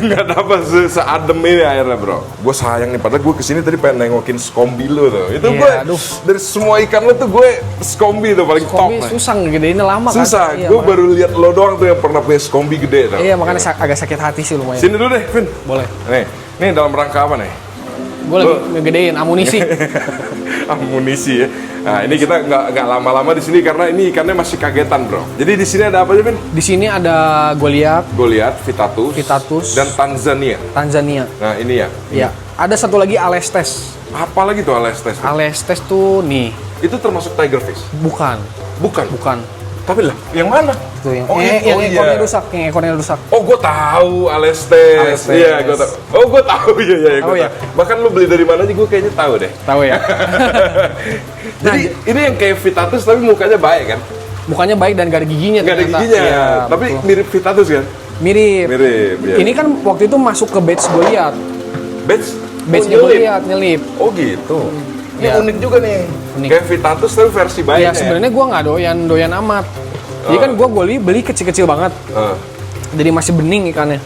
nggak dapat seadem ini airnya bro. Gue sayang nih, padahal gue kesini tadi pengen nengokin skombi lu tuh. Itu Iya, gue aduh. dari semua ikan lu tuh gue skombi tuh paling top. Kombi lah. susah ngegedeinnya lama kan. Susah, Iya, gue makanya. baru lihat lo doang tuh yang pernah punya skombi gede tuh. Iya, makanya agak sakit hati sih lumayan. Sini dulu deh, Vin. Boleh. Nih dalam rangka apa nih? Gue lagi ngegedein amunisi. Amunisi ya. Nah ini kita nggak lama-lama di sini karena ini ikannya masih kagetan bro. Jadi di sini ada apa aja Vin? Di sini ada Goliath, Goliath, Vitatus, dan Tanzania. Tanzania. Nah ini ya. Iya. Ada satu lagi Alestes. Apa lagi tuh Alestes? Alestes tuh nih, Itu termasuk tigerfish? bukan. Bukan. Tapi lah, yang mana? Itu yang yang ekornya rusak, yang ekornya rusak. Oh, gue tahu Alestes. Alestes. Iya, gue tahu. Oh, gue tahu. Iya, Oh, gue ya? tahu. Bahkan lu beli dari mana aja gue kayaknya tahu deh. Tahu ya? Jadi ini yang kayak Vitatus tapi mukanya baik kan? Mukanya baik dan gak ada giginya Nggak ada ternyata. giginya, Iya, tapi betul. mirip Vitatus kan? mirip. Mirip, iya. Ini kan waktu itu masuk ke batch Goliath. Batchnya nyelip. Goliath nyelip. Oh gitu. Ini Iya. unik juga nih. Unik. Kayak Vitatus tapi versi baiknya. Ya sebenarnya gua nggak doyan amat. Jadi kan gua beli kecil-kecil banget. Jadi masih bening ikannya.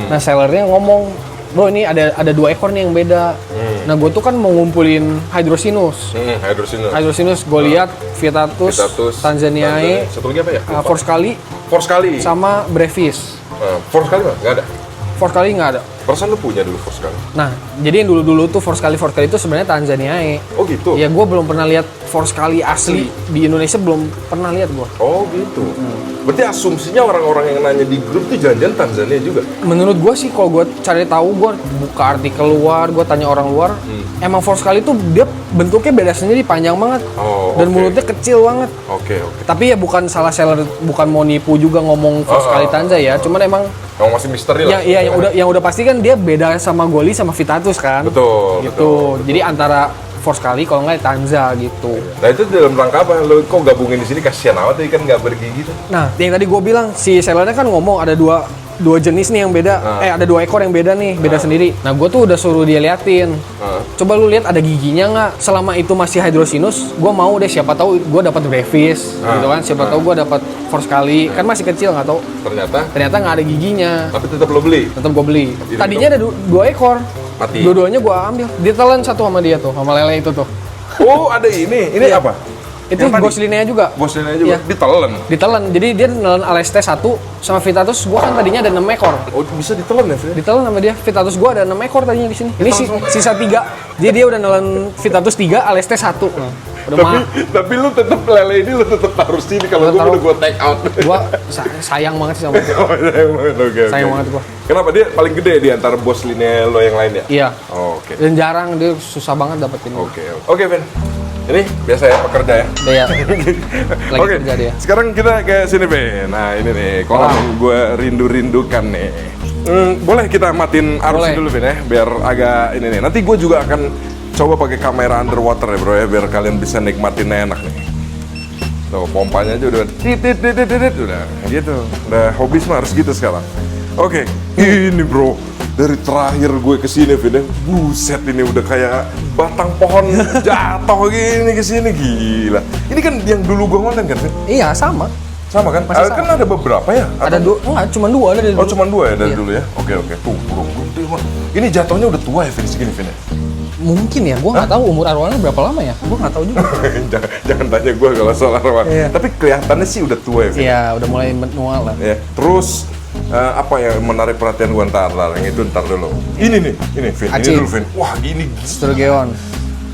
Nah sellernya ngomong, bro ini ada 2 ekor nih yang beda. Nah gue tuh kan mau ngumpulin Hydrosinus. Hydrosinus, Goliath, Vitatus, Tanzaniae, Satu lagi apa ya? Force Kali, Force kali. sama Brevis. Force kali mah nggak ada. Force Kali nggak ada. Perasaan lu punya dulu Force kali. Nah, jadi yang dulu-dulu tuh Force Kali itu sebenarnya Tanzaniae. Oh gitu. Ya gue belum pernah lihat Force Kali asli di Indonesia, belum pernah lihat gue. Oh gitu. Berarti asumsinya orang-orang yang nanya di grup tuh jangan-jangan Tanzania juga. Menurut gue sih kalau gue cari tahu, gue buka artikel luar, gue tanya orang luar, emang Force Kali tuh dia bentuknya beda sendiri, panjang banget. Oh, Dan oke. mulutnya kecil banget. Oke. Tapi ya bukan salah seller, bukan mau nipu juga ngomong Force Kali Tanza ya. Cuman emang Kamu masih misteri lah. iya yang udah pasti kan dia beda sama Goli sama Vitatus kan. Betul. Gitu. betul. Jadi antara Force Kali kalau nggak Tanza gitu. Nah itu dalam rangka apa? Lo kok gabungin di sini kasihan amat ikan nggak bergigi tuh. Nah, yang tadi gue bilang si sellernya kan ngomong ada dua jenis nih yang beda. Ada 2 ekor yang beda nih, beda sendiri. Nah, gue tuh udah suruh dia liatin. Coba lu lihat ada giginya nggak? Selama itu masih Hydrosinus, gue mau deh siapa tahu gue dapat Brevis, gitu kan? Siapa tahu gue dapat Force Kali. Kan masih kecil nggak tahu. Ternyata nggak ada giginya. Tapi tetap lo beli. Tetap gue beli. Tadinya ada 2 ekor. Mati. Dua-duanya gue ambil. Ditelan satu sama dia tuh, sama lele itu tuh. Oh ada ini. Ini Iya. apa? Itu Yang tadi? Goslinea juga. Bosnya juga Iya. ditelan. Ditelan. Jadi dia nelen Alestes 1 sama Vitatus. Gue kan tadinya ada 6 ekor. Oh bisa ditelan ya? Fir? Ditelan sama dia. Vitatus gua ada 6 ekor tadinya di sini. Ini sisa 3. Jadi dia udah nelen Vitatus 3, Alestes 1. Udah Tapi lu tetap lele ini lu tetap taruh sini kalau Gua gua taruh. udah gua take out. gua sayang banget sih sama dia. Oh, sayang banget. Oke. Sayang banget gua. Kenapa dia paling gede di antara bos linea lo yang lain ya? Iya. Oh, oke. Dan jarang, dia susah banget dapetin. Oke, Ben. Ini biasa ya pekerja ya. Dia lagi Oke, kerja dia. sekarang kita ke sini, Ben. Nah, ini nih, kolam gue rindu-rindukan nih. Boleh kita matiin arus Boleh. dulu, Ben ya, biar agak ini nih. Nanti gue juga akan coba pakai kamera underwater ya, bro ya, biar kalian bisa nikmatinnya enak nih. Tuh, pompanya aja udah titit, udah gitu. Udah hobi mah harus gitu sekarang. Oke, ini bro, Dari terakhir gue kesini, Vin, ya, buset ini udah kayak batang pohon jatuh gini kesini, gila. Ini kan yang dulu gue ngonten kan, Vin? Iya, sama. Sama kan? Masih sama. Kan ada beberapa ya? Ada enggak, cuma 2 ada dari Oh, dulu. cuma 2 ya dari Iya. dulu ya? Oke. Tuh, bro. Ini jatuhnya udah tua ya, Vin, segini, Vin, ya? Mungkin ya, gua nggak tahu umur arwana berapa lama ya. Gua nggak tahu juga. jangan tanya gue kalau soal arwah. Iya. Tapi kelihatannya sih udah tua ya, Vin? Iya, udah mulai menua lah. Ya. Terus, apa yang menarik perhatian gue ntar yang itu ntar dulu. Ini nih, Vin. Ini Acil. dulu, Vin. Wah, ini Sturgeon.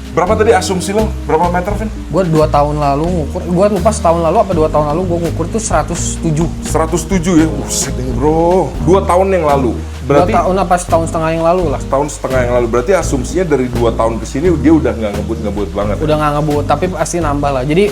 berapa tadi asumsi lo? Berapa meter, Vin? Gua 2 tahun lalu ngukur, gua lupa setahun lalu apa 2 tahun lalu gua ngukur tuh 107. 107 ya? Buset nih, bro. 2 tahun yang lalu. Berarti 2 tahun apa setahun setengah yang lalu lah. tahun setengah yang lalu. Berarti asumsinya dari 2 tahun ke sini dia udah nggak ngebut-ngebut banget. Udah nggak ngebut, tapi pasti nambah lah. Jadi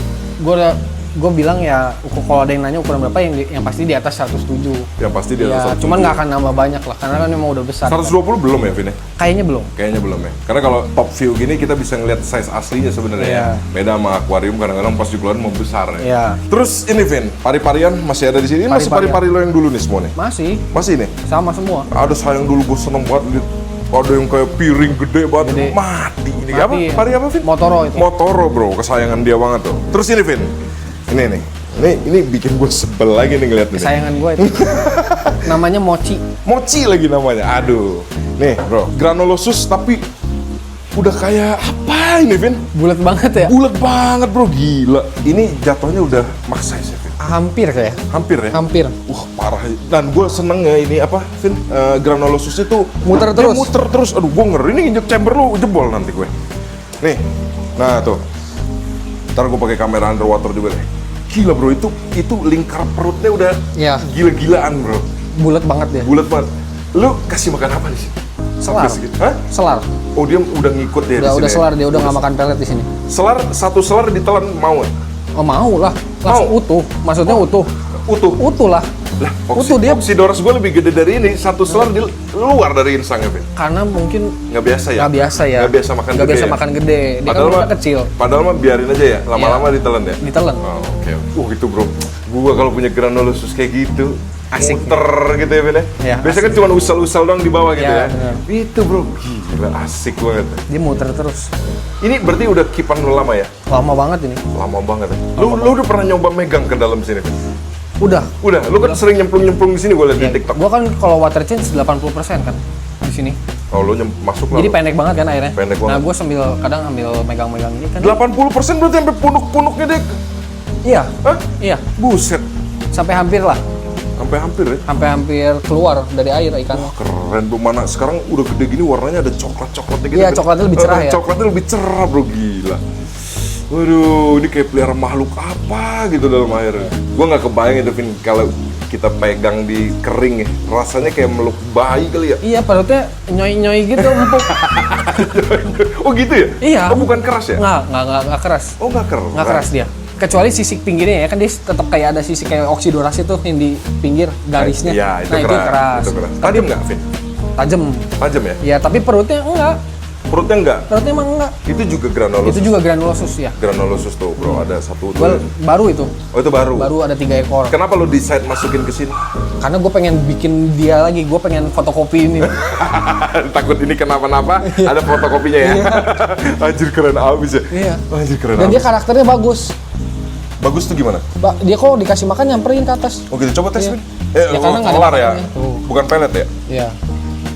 gua bilang ya kalau ada yang nanya ukuran berapa yang pasti di atas 107. Yang pasti dia Ya, cuman nggak akan nambah banyak lah karena kan emang udah besar. 120 belum ya, Vin? Kayaknya belum. Kayaknya belum ya. Karena kalau top view gini kita bisa ngeliat size aslinya sebenarnya Iya. ya. Beda sama akuarium kadang-kadang pas dikeluarin mau besar ya. Iya. Terus ini, Vin, pari-parian masih ada di sini. Ini masih Pari-parian. pari-pari lo yang dulu nih semua nih. Masih Masih nih. sama semua. Ada sayang dulu gue seneng banget liat. Ada yang kayak piring gede banget. Gede. Mati ini. Mati, Apa? ya. Pari apa, Vin? Motoro itu. Motoro, bro. Kesayangan dia banget tuh. Terus ini, Vin. Ini nih. Ini bikin gue sebel lagi nih ngeliat ini. Kesayangan gue itu. Namanya mochi. Mochi lagi namanya. Aduh. Nih, bro. Granulosus tapi udah kayak apa ini, Vin? Bulat banget ya. Bulat banget, bro. Gila. Ini jatuhnya udah max size ya, Vin? Hampir kayak. Hampir ya? Hampir. Wah, parah. Dan gue seneng ya ini apa, Vin? Granulosus itu Muter dia terus. muter terus. Aduh, gue ngeri ini injek chamber lu jebol nanti gue. Nih. Nah, tuh. Ntar gue pakai kamera underwater juga deh. Gila, bro. Itu lingkar perutnya udah Iya. gila-gilaan, bro. Bulat banget ya. Bulat banget. Lu kasih makan apa di sini? Selar. Sampai segitu. Hah? Selar. Oh, dia udah ngikut ya di sini. Udah ya? selar dia udah nggak makan pelet di sini. Selar, satu selar ditelan mau nggak? Oh mau lah. Langsung Mau? utuh. Maksudnya utuh. Utuh. Utuh lah. Lah, Utuh dia. Oxydoros gue lebih gede dari ini. Satu selar di luar dari insangnya, Vin. Karena mungkin Nggak biasa ya? nggak biasa ya. Nggak biasa makan Nggak gede biasa ya? makan gede. Dia kan mah udah kecil. Padahal mah biarin aja ya. Lama-lama ditelan ya? Ditelan. Oh, oke. Itu, bro. Gua kalau punya granulosus kayak gitu, Asik. muter gitu ya, Vin ya? Iya, Biasanya kan cuma usal-usal doang di bawah gitu Iya, ya? benar. Itu, bro. Gila, asik banget. Dia muter terus. Ini berarti udah kipan lu lama ya? Lama banget ini. Lama banget ya? Lu udah pernah nyoba megang ke dalam sini, Vin? Udah. Udah, lu kan sering nyemplung-nyemplung di sini gue liat di TikTok. Gua kan kalau water change 80% kan di sini. Oh, lu masuk lah. Jadi lu. pendek banget kan airnya. Pendek Nah, banget. gua kadang ambil megang-megang ini kan. 80% berarti sampai punuk-punuknya deh. Iya. Hah? Iya. Buset. Sampai hampir lah. Sampai hampir ya? Sampai hampir keluar dari air ikannya. Keren tuh, mana sekarang udah gede gini warnanya ada coklat-coklatnya gitu. Iya, Vin. coklatnya lebih cerah ya. Coklatnya lebih cerah, bro, gila. Waduh, ini kayak pelihara makhluk apa gitu dalam air. Gua nggak kebayang itu, Vin, kalau kita pegang di kering ya. Rasanya kayak meluk bayi kali ya. Iya, perutnya nyoi-nyoi gitu empuk. Oh gitu ya? Iya. Oh, bukan keras ya? Nggak keras. Oh, nggak keras. Nggak keras dia. Kecuali sisik pinggirnya ya, kan dia tetap kayak ada sisik kayak oksidoras itu yang di pinggir garisnya. Iya, itu nah, keras. itu keras. Itu keras. Tajam nggak, Vin? Tajam. Tajam ya? Ya, tapi perutnya enggak. Perutnya enggak? Perutnya emang enggak. Itu juga granulosus. Itu juga granulosus ya. Granulosus tuh, bro. Ada satu tuh. Baru itu. Oh, itu baru? Baru ada 3 ekor. Kenapa lu decide masukin ke sini? Karena gue pengen bikin dia lagi, gue pengen fotokopi ini. Takut ini kenapa-napa, ada fotokopinya ya? Anjir, keren abis ya? Iya. Anjir, keren Dan dia abis. karakternya bagus. Bagus tuh gimana? Dia kok dikasih makan nyamperin ke atas. Oh gitu, coba tes, Iya. Vin. Ya, karena nggak ada kelar ya? makannya. Tuh. Bukan pelet ya? Iya.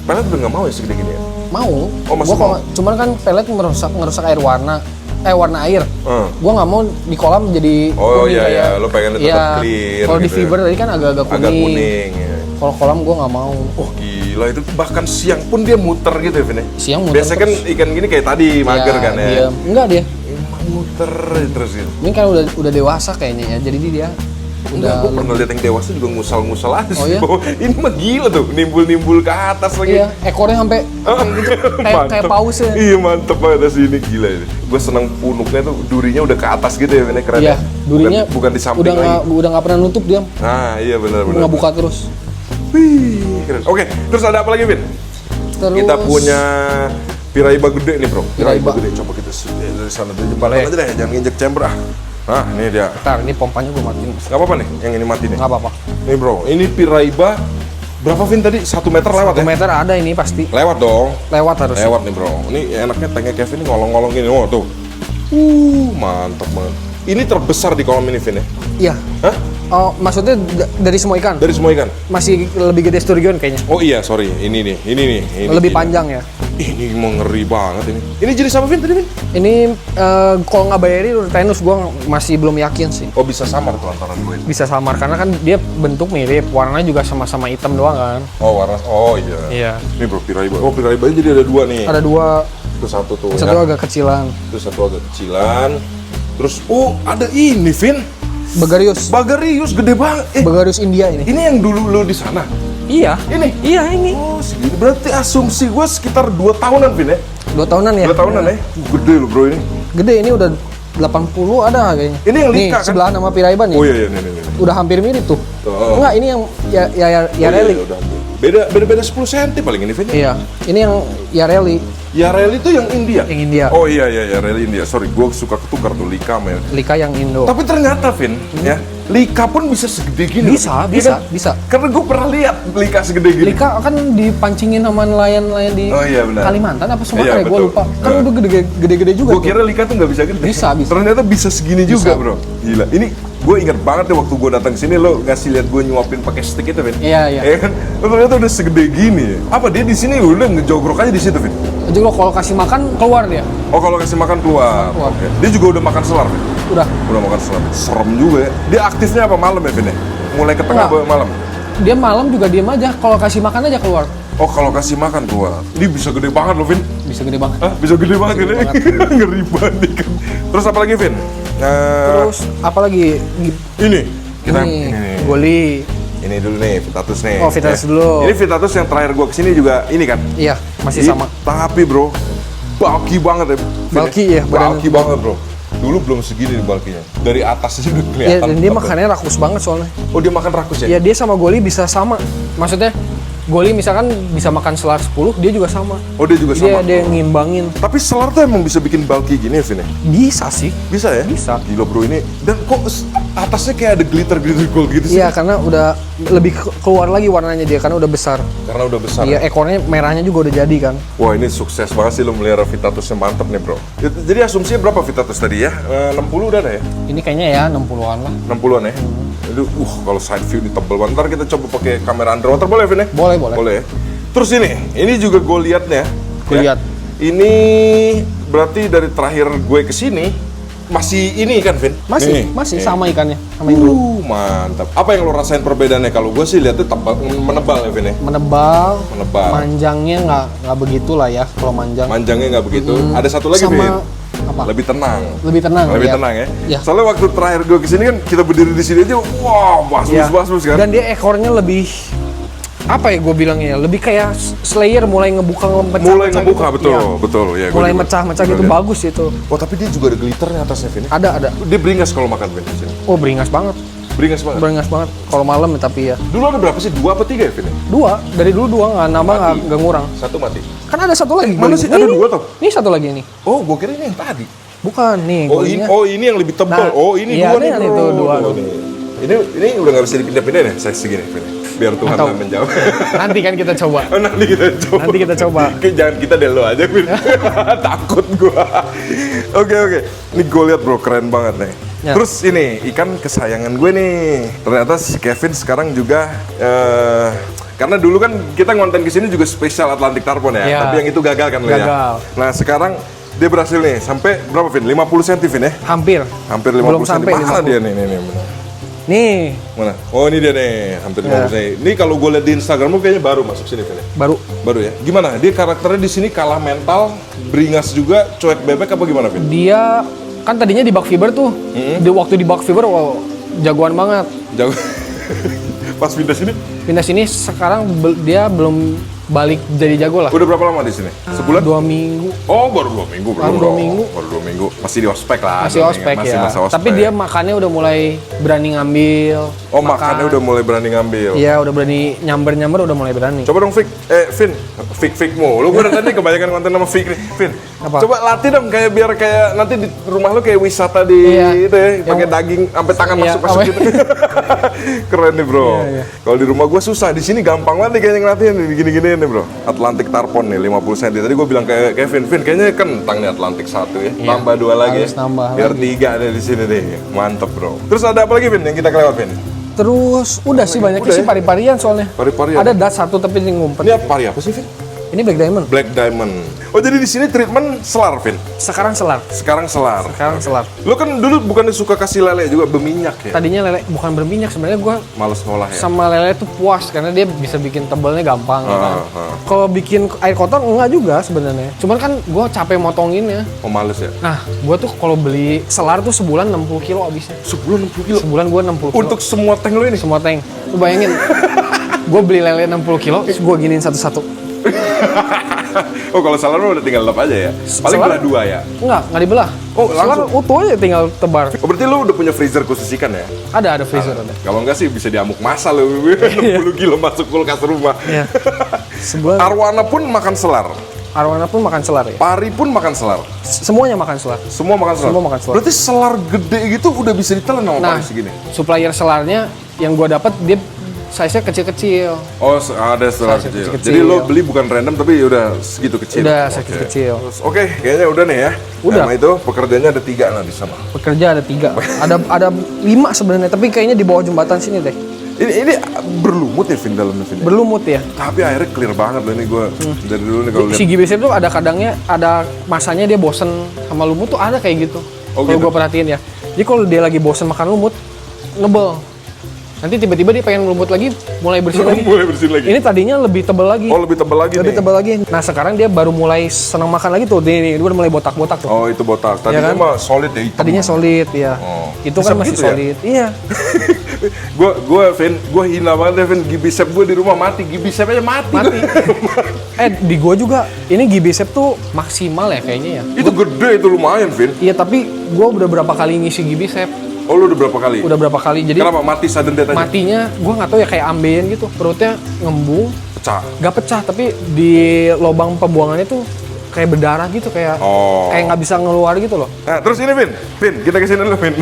Pelet udah nggak mau ya segede gini ya? Mau. Oh, masih Gua mau? cuman kan pelet ngerusak air warna air. Hmm. Gua nggak mau di kolam jadi Oh, kuning iya, kayak. iya. Lu pengen tetap Iya. clear Kalau di gitu ya. fiber tadi kan agak-agak kuning. Agak kuning ya. Kalau kolam gua nggak mau. Oh gila, itu bahkan siang pun dia muter gitu ya, Vin ya? Siang muter Biasanya kan ikan gini kayak tadi, mager kan ya? Dia, enggak dia. Emang muter terus gitu. Ini kan udah dewasa kayaknya ya. Jadi dia Enggak, gue pernah lihat yang dewasa juga ngusal-ngusal aja Oh, sih. iya? Bahwa ini mah gila tuh, nimbul-nimbul ke atas lagi. Iya, ekornya sampai gitu kayak paus ya. Iya, mantep banget sih ini, gila ini. Gue seneng punuknya tuh, durinya udah ke atas gitu ya, ini keren Iya, ya. durinya bukan di samping lagi. udah nggak pernah nutup dia. Nah, iya benar-benar. Nggak buka terus. Wih, keren. Oke, terus ada apa lagi, Vin? Terus Kita punya piraiba gede nih, bro. Piraiba. Gede, coba kita dari sana dulu. Jembatan aja deh, jangan nginjek chamber ah. Nah, ini dia. Ntar, ini pompanya gue matiin. Gak apa-apa nih, yang ini mati nih. Nggak apa-apa. Nih bro, ini piraiba Berapa Vin tadi? 1 meter lewat 1 ya? meter ada ini pasti. Lewat dong. Lewat harus. Lewat nih bro. Ini enaknya tanknya Kevin ini ngolong-ngolong gini. Oh tuh. Mantap banget. Ini terbesar di kolam ini Vin ya? Iya. Hah? Oh, maksudnya dari semua ikan? Dari semua ikan? Masih lebih gede Sturgeon kayaknya. Oh iya, sorry. Ini nih. Lebih panjang ya. Ini mengeri banget ini. Ini jenis apa Vin tadi Vin? Ini kalau nggak bayari Rutenus gue masih belum yakin sih. Oh bisa samar tuh antara gue. Bisa samar karena kan dia bentuk mirip, warnanya juga sama-sama hitam doang kan. Oh warna. Oh iya. Iya. Ini bro Piraiba. Oh Piraiba jadi ada 2 nih. Ada 2. Itu satu tuh. Satu ya. agak kecilan. Itu satu agak kecilan. Terus ada ini Vin. Bagarius. Bagarius gede banget. Bagarius India ini. Ini yang dulu lu di sana. Iya. Ini. Iya ini. Oh segini. Berarti asumsi gue sekitar 2 tahunan Vin ya. 2 tahunan ya. 2 tahunan ya. Gede loh bro ini. Gede ini udah 80 ada kayaknya. Ini yang nih, Lika kan? sebelah nama Piraiba nih. Oh iya nih. Udah hampir mirip tuh. Oh. Enggak, ini yang Yareli. Iya, udah. Beda 10 cm paling ini Vin. Iya. Ini yang Yareli. Yareli itu yang India. Yang India. Oh iya Yareli India. Sorry, gue suka ketukar tuh Lika men. Lika yang Indo. Tapi ternyata Vin, ya Lika pun bisa segede gini. Bisa, Iya bisa, kan? bisa. Karena gue pernah lihat Lika segede gini. Lika kan dipancingin sama nelayan-nelayan di Oh, iya, benar. Kalimantan apa Sumatera Iya, ya, gue betul. lupa. Kan udah gede-gede juga. Gue kira Lika tuh nggak bisa gede. Bisa. Ternyata bisa segini juga bro. Gila. Ini gue ingat banget deh waktu gue datang sini lo ngasih lihat gue nyuapin pakai stick itu Vin. Iya. Ya kan? Ternyata udah segede gini. Apa dia di sini udah ngejogrok aja di situ Vin? Jadi lo kalau kasih makan keluar dia. Oh kalau kasih makan keluar. Keluar. Oke. Dia juga udah makan selar Vin. Udah. Udah makan selar. Serem juga ya. Dia aktifnya apa malam ya Vin ya? Mulai ke tengah Enggak. malam. Dia malam juga diem aja. Kalau kasih makan aja keluar. Oh kalau kasih makan keluar. Dia bisa gede banget loh Vin. Bisa gede banget. Hah? Bisa gede banget Gede ini. Ngeri banget kan. Terus apa lagi Vin? Terus apalagi Ini. Kita ini nih. Goli. Ini dulu nih, Vitatus nih. Oh, Vitatus Ya. dulu. Ini Vitatus yang terakhir gua kesini juga ini kan? Iya, masih Ini, sama. Tapi bro, bulky banget ya. Vin, Bulky ya, badan. Bulky banget bro. Dulu belum segini nih bulky-nya. Dari atas aja udah Iya, kelihatan. dan dia makannya rakus banget soalnya. Oh dia makan rakus ya? Iya, dia sama Goli bisa sama. Maksudnya Goli misalkan bisa makan selar 10, dia juga sama. Oh dia juga sama? Dia ngimbangin. Tapi selar tuh emang bisa bikin bulky gini ya Vin ya? Bisa sih. Bisa ya? Bisa. Gila bro ini. Dan kok atasnya kayak ada glitter gold gitu sih? Iya, karena udah lebih keluar lagi warnanya dia karena udah besar. Karena udah besar. Iya, ekornya merahnya juga udah jadi kan. Wah ini sukses banget sih lo melihara Vitatusnya mantep nih bro. Jadi asumsinya berapa Vitatus tadi ya? 60 udah ada ya? Ini kayaknya ya 60-an lah. 60-an ya? Itu kalau side view ini tebel banget. Ntar kita coba pakai kamera underwater boleh Vin ya? Boleh. Boleh ya? Terus ini juga gue liatnya. Gue lihat. Ini berarti dari terakhir gue kesini masih ini kan Vin? Masih Nih. sama ikannya sama yang dulu. Mantap. Apa yang lo rasain perbedaannya? Kalau gue sih lihatnya menebal ya Vin ya? Menebal. Menebal. Manjangnya nggak begitu lah ya kalau manjang. Manjangnya nggak begitu. Ada satu lagi Sama Vin. apa? Lebih tenang. Lebih tenang. Lebih ya. tenang ya? Iya. Soalnya waktu terakhir gue kesini kan kita berdiri di sini aja, wah Iya. bagus kan? Dan dia ekornya lebih apa ya gue bilangnya, lebih kayak Slayer mulai ngebuka mulai ngebuka gitu. betul, Iya. betul ya. gua Mulai juga mecah-mecah juga gitu, lihat. bagus itu. Oh tapi dia juga ada glitternya atasnya Vin. Ada. Dia beringas kalau makan Vin di sini. Oh, beringas banget. Beringas banget. Beringas banget. Kalau malam ya, tapi ya. Dulu ada berapa sih? 2 apa 3 ya Vin? 2, dari dulu 2 nggak nambah Mati. nggak ngurang. Satu mati. Kan ada satu lagi. Mana sih? Ada 2 tuh. Ini satu lagi nih. Oh, gua kira ini yang tadi. Bukan nih. Oh golinya. ini yang lebih tebal. Nah, Oh ini iya, 2 nih. ini bro. tuh, 2 Tuh, nih. Ini udah nggak bisa dipindah-pindah ya? Saya segini Vin. Biar Tuhan Nggak tahu. yang menjawab. Nanti kan kita coba. Oh, nanti kita coba. Nanti kita coba. Oke, jangan kita deh lo aja, Vin. Takut gua. Oke. Ini gue lihat bro, keren banget nih. Ya. Terus ini ikan kesayangan gue nih. Ternyata si Kevin sekarang juga karena dulu kan kita ngonten kesini juga spesial Atlantic Tarpon ya. Ya. Tapi yang itu gagal kan lo ya. Gagal. Nah sekarang dia berhasil nih sampai berapa Vin? 50 cm Vin ya? Hampir. Hampir 50 Belum cm. sampai Mana 50. dia nih? Mana? Nih, Mana? Oh ini dia nih, hampir 50 cm. Ini kalau gue lihat di Instagrammu kayaknya baru masuk sini Vin ya? baru Ya. Gimana? Dia karakternya di sini kalah mental, beringas juga, cuek bebek apa gimana, Vin? dia kan tadinya di Buck Fever tuh. Waktu di Buck Fever wow, jagoan banget. Jauh. Pas pindah sini? Pindah sini sekarang dia belum balik jadi jago lah. Udah berapa lama di sini? Sebulan? 2 minggu. Oh, baru 2 minggu. Baru 2 minggu. Baru 2 minggu. Masih di ospek lah. Masih ospek masih ya. masa ospek. Tapi dia makannya udah mulai berani ngambil. Oh, makannya udah mulai berani ngambil. Iya, udah berani nyamber udah mulai berani. Coba dong, Vin. Fikmu. Lu gue tadi kebanyakan konten sama Fik nih. Vin, Apa? coba latih dong kayak biar kayak nanti di rumah lu kayak wisata di itu ya, pakai daging sampai tangan Iya, masuk gitu. Keren nih, Bro. Iya. Kalau di rumah gue susah, di sini gampang banget nih kayaknya ngelatih nih gini-gini nih, Bro. Atlantic Tarpon nih 50 cm. Tadi gue bilang kayak Kevin, kayaknya kentang nih Atlantic 1 ya. Iya. Tambah 2 lagi Harus ya. nambah Biar lagi. 3 deh di sini deh. Mantep, Bro. Terus ada apa lagi, Vin, yang kita kelewat, Vin? Terus udah sih banyaknya Udah sih ya? pari-parian soalnya. Pari-parian. Ada dat satu tapi ini ngumpet. Ini apa pari apa sih, Vin? Ini Black Diamond. Black Diamond. Oh, jadi di sini treatment selar, Vin? Sekarang selar. Sekarang selar. Lo kan dulu bukannya suka kasih lele juga berminyak ya? Tadinya lele bukan berminyak sebenarnya gua Males ngolah ya? sama lele itu puas karena dia bisa bikin tebelnya gampang ya kan. Ah. Kalau bikin air kotor enggak juga sebenarnya. Cuman kan gua capek motonginnya. Oh, males ya? Nah, gua tuh kalau beli selar tuh sebulan 60 kilo habisnya. Sebulan 60 kilo? Sebulan gua 60 kilo. Untuk semua tank lo ini? semua tank. Lu bayangin. Gua beli lele 60 kilo, terus gua giniin satu-satu. Oh, kalau selar lo udah tinggal lep aja ya? Paling Selar- belah 2 ya? Enggak dibelah. Oh, Selar langsung? utuh aja tinggal tebar. Oh, berarti lo udah punya freezer khusus ikan ya? Ada freezer ada. Kalau enggak sih bisa diamuk masa lo, 60 kilo masuk kulkas rumah. Iya. Sebulan Arwana pun makan selar? arwana pun makan selar ya. Pari pun makan selar? Semuanya makan selar. Semua makan selar? Semua makan selar. Berarti selar gede gitu udah bisa ditelan sama Nah, pari segini? supplier selarnya yang gua dapat dia size-nya kecil-kecil. Oh, ada selar Size kecil. kecil. Jadi lo beli bukan random tapi udah segitu kecil. Udah Oke. segitu kecil. Terus, Oke, kayaknya udah nih ya. Udah. Sama itu pekerjaannya ada 3 lah di sana. Pekerja ada 3. ada 5 sebenarnya, tapi kayaknya di bawah jembatan sini deh. Ini berlumut ya, Vin, dalamnya, Vin? Berlumut ya. Tapi airnya clear banget loh ini gue dari dulu nih kalau Si lihat. GBC tuh ada kadangnya, ada masanya dia bosen sama lumut tuh ada kayak gitu. Oh, Kalau gitu? gua perhatiin ya. Jadi kalau dia lagi bosen makan lumut, ngebel. Nanti tiba-tiba dia pengen lumut lagi, mulai bersih lagi. Mulai bersihin lagi. Ini tadinya lebih tebal lagi. Oh, lebih tebal lagi Lebih nih. tebal lagi. Nah sekarang dia baru mulai senang makan lagi tuh. Dia udah mulai botak-botak tuh. Oh, itu botak. Tadinya kan? mah solid ya, hitam. Tadinya solid ya. Oh. Itu Bisa kan masih begitu ya? solid. Iya. Gue hina banget ya, Vin. Gibicep gue di rumah mati. Gibicep aja mati. Mati. Di gua juga ini Gibicep tuh maksimal ya kayaknya ya. Itu gede, itu lumayan, Vin. Iya tapi gua udah berapa kali ngisi Gibicep. Oh, lu udah berapa kali? Udah berapa kali. Jadi Kenapa mati sudden death aja? matinya gua nggak tahu ya kayak ambeien gitu. Perutnya ngembung, Pecah. nggak pecah tapi di lubang pembuangannya tuh kayak berdarah gitu, kayak Oh. kayak nggak bisa ngeluar gitu loh. Nah, terus ini, Vin, kita kesini dulu, Vin.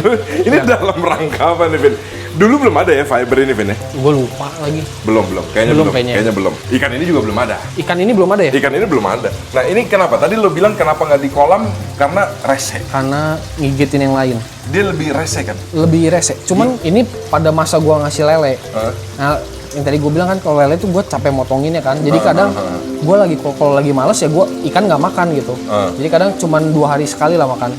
Ini dalam rangka apa nih, Vin? Dulu belum ada ya fiber ini, Vin ya? Gue lupa lagi. Belum. Kayaknya Belum, belum. kayaknya. Kayaknya belum. Ikan ini juga belum ada. Ikan ini belum ada ya? Ikan ini belum ada. Nah, ini kenapa? Tadi lo bilang kenapa nggak di kolam? Karena rese. Karena ngigitin yang lain. Dia lebih rese kan? Lebih rese. Cuman ini pada masa gua ngasih lele. Hah? Nah, yang tadi gue bilang kan kalau lele tuh gue capek motonginnya kan. Jadi kadang gue lagi kalau lagi males ya gue ikan nggak makan gitu. Jadi kadang cuman 2 hari sekali lah makan.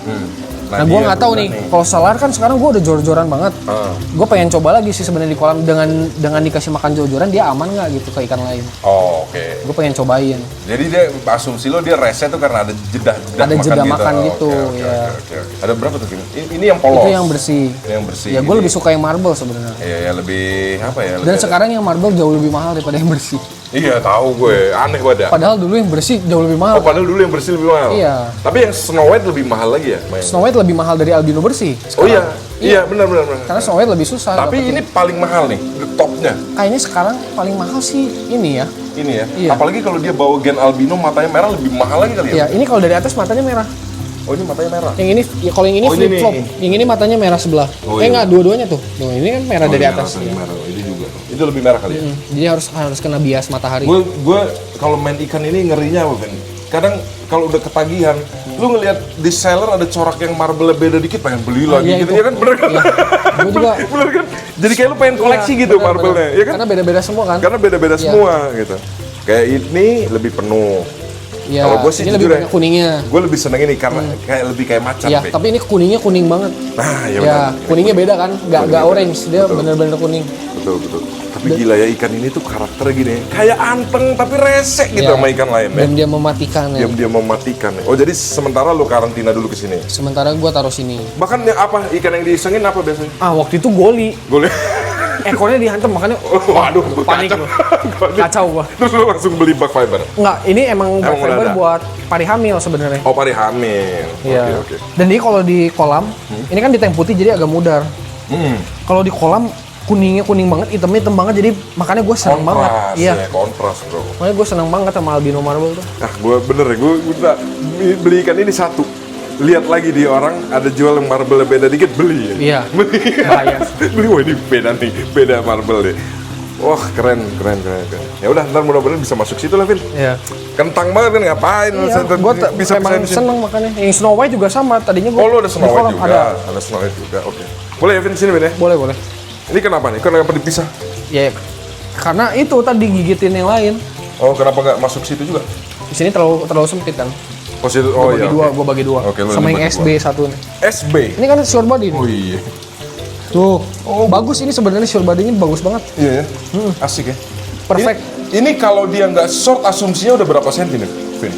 Nah, gue dia nggak tahu bener nih. Kalau selar kan sekarang gue udah jor-joran banget. Ah. Gue pengen coba lagi sih sebenarnya di kolam dengan dikasih makan jor-joran dia aman nggak gitu ke ikan lain. Oh, oke. Gue pengen cobain. Jadi dia asumsi lo dia rese tuh karena ada jeda Ada jeda makan gitu, Oke, ya. oke. Ada berapa tuh, Vin? Ini yang polos. Itu yang bersih. Yang bersih. Ya gue Ini- lebih suka yang marble sebenarnya. Iya, ya lebih apa ya? Dan lebih ada- sekarang yang marble jauh lebih mahal daripada yang bersih. Iya, tahu gue. Aneh banget ya. Padahal dulu yang bersih jauh lebih mahal. Oh, padahal dulu yang bersih lebih mahal. Iya. Tapi yang Snow White lebih mahal lagi ya? Main. Snow White lebih mahal dari albino bersih. Oh iya. sekarang. Iya, benar. Karena Snow White lebih susah. Tapi dapetin. ini paling mahal nih, the topnya. Kayaknya sekarang paling mahal sih ini ya. Ini ya. Iya. Apalagi kalau dia bawa gen albino matanya merah lebih mahal lagi kali ya. Ya, ini kalau dari atas matanya merah. Oh, ini matanya merah. Yang ini, ya kalau yang ini Oh, ini flip flop. nih. Yang ini matanya merah sebelah. Oh, iya. Enggak, dua-duanya tuh. Tuh, ini kan merah Oh, dari ini atas. merah, ini merah. Ini juga. Itu lebih merah kali ya. Jadi harus kena bias matahari. Gue kalau main ikan ini ngerinya apa, Vin? Kadang kalau udah ketagihan, lu ngelihat di seller ada corak yang marble beda dikit pengen beli lagi iya gitu itu. ya kan? Bener kan? Iya. Gua juga. Bener kan? Jadi kayak lu pengen koleksi Iya, gitu benar, marble-nya, benar. ya kan? Karena beda-beda semua kan. Karena beda-beda Iya. semua gitu. Kayak ini lebih penuh. Ya, Kalau gue sih ini lebih jujur ya, banyak kuningnya. gue lebih seneng ini karena kayak lebih kayak macan. Ya, Vin. tapi ini kuningnya kuning banget. Nah, ya Ya, benar. kuningnya beda kan, nggak Kuningnya orange, dia betul. bener-bener kuning. Betul. Tapi gila ya ikan ini tuh karakternya gini, kayak anteng tapi resek gitu Ya, sama ikan lain ya. Dan dia mematikan ya. Diam-diam mematikan ya. Oh jadi sementara lu karantina dulu ke sini. Sementara gua taruh sini. Bahkan yang apa ikan yang diisengin apa biasanya? Ah, waktu itu goli. Gue lihat ekornya dihantam makanya Waduh, panik kacau. gua. Kacau gua. Terus lu langsung beli bak fiber? Enggak, ini emang Emang udah fiber ada? buat pari hamil sebenarnya. Oh, pari hamil. Iya. Oke. Dan ini kalau di kolam, ini kan di tank putih jadi agak mudar. Kalau di kolam kuningnya kuning banget, hitamnya hitam banget, jadi makanya gue seneng banget. Kontras, ya, kontras bro. Makanya gue seneng banget sama albino marble tuh. Nah, gue bener ya, gue beli ikan ini satu. Lihat lagi di orang, ada jual yang marble beda dikit, beli ya. Iya, Beli. bahaya. Beli, wah ini beda nih, beda marble deh. Wah, keren. Ya udah, ntar mudah-mudahan bisa masuk situ lah, Vin. Iya. Kentang banget kan, ngapain? Iya, gue bisa emang seneng makanya. Yang Snow White juga sama, tadinya gue. Oh, lu ada Snow White juga? Ada. Ada Snow White juga, oke. Boleh ya, Vin, sini, Vin ya? Boleh. Ini kenapa nih? Kenapa dipisah? Ya, karena itu tadi gigitin yang lain. Oh, kenapa nggak masuk situ juga? Di sini terlalu sempit kan. Oh, situ, oh iya. Gue bagi dua. Oke, lu sama bagi yang dua. SB satu nih. SB? Ini kan short body nih. Oh iya. Tuh. Bagus ini sebenarnya short body-nya bagus banget. Iya ya? Asik ya? Perfect. Ini kalau dia nggak short, asumsinya udah berapa senti nih, Vin?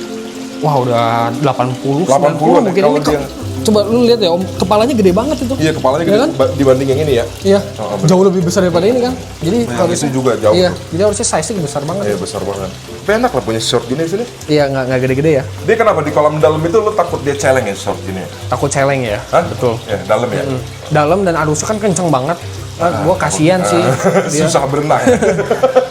Wah, udah 80, 80 mungkin kalau ini. dia- Coba lu lihat ya, Om, kepalanya gede banget itu. Iya, kepalanya Iya gede kan? dibanding yang ini ya? Iya. Oh, bener. Jauh lebih besar daripada ini kan. Jadi Yang harusnya itu juga jauh Iya, tuh. jadi harusnya size-nya besar banget. Iya, besar banget. Tapi enak lah punya short gini, Vin. Iya, nggak gede-gede ya. Dia kenapa di kolam dalam itu lu takut dia celeng ya short gini? Takut celeng ya. Hah? Betul. Ya, dalam ya? Dalam dan arusnya kan kenceng banget. Gue kasihan sih. Dia Susah berenang.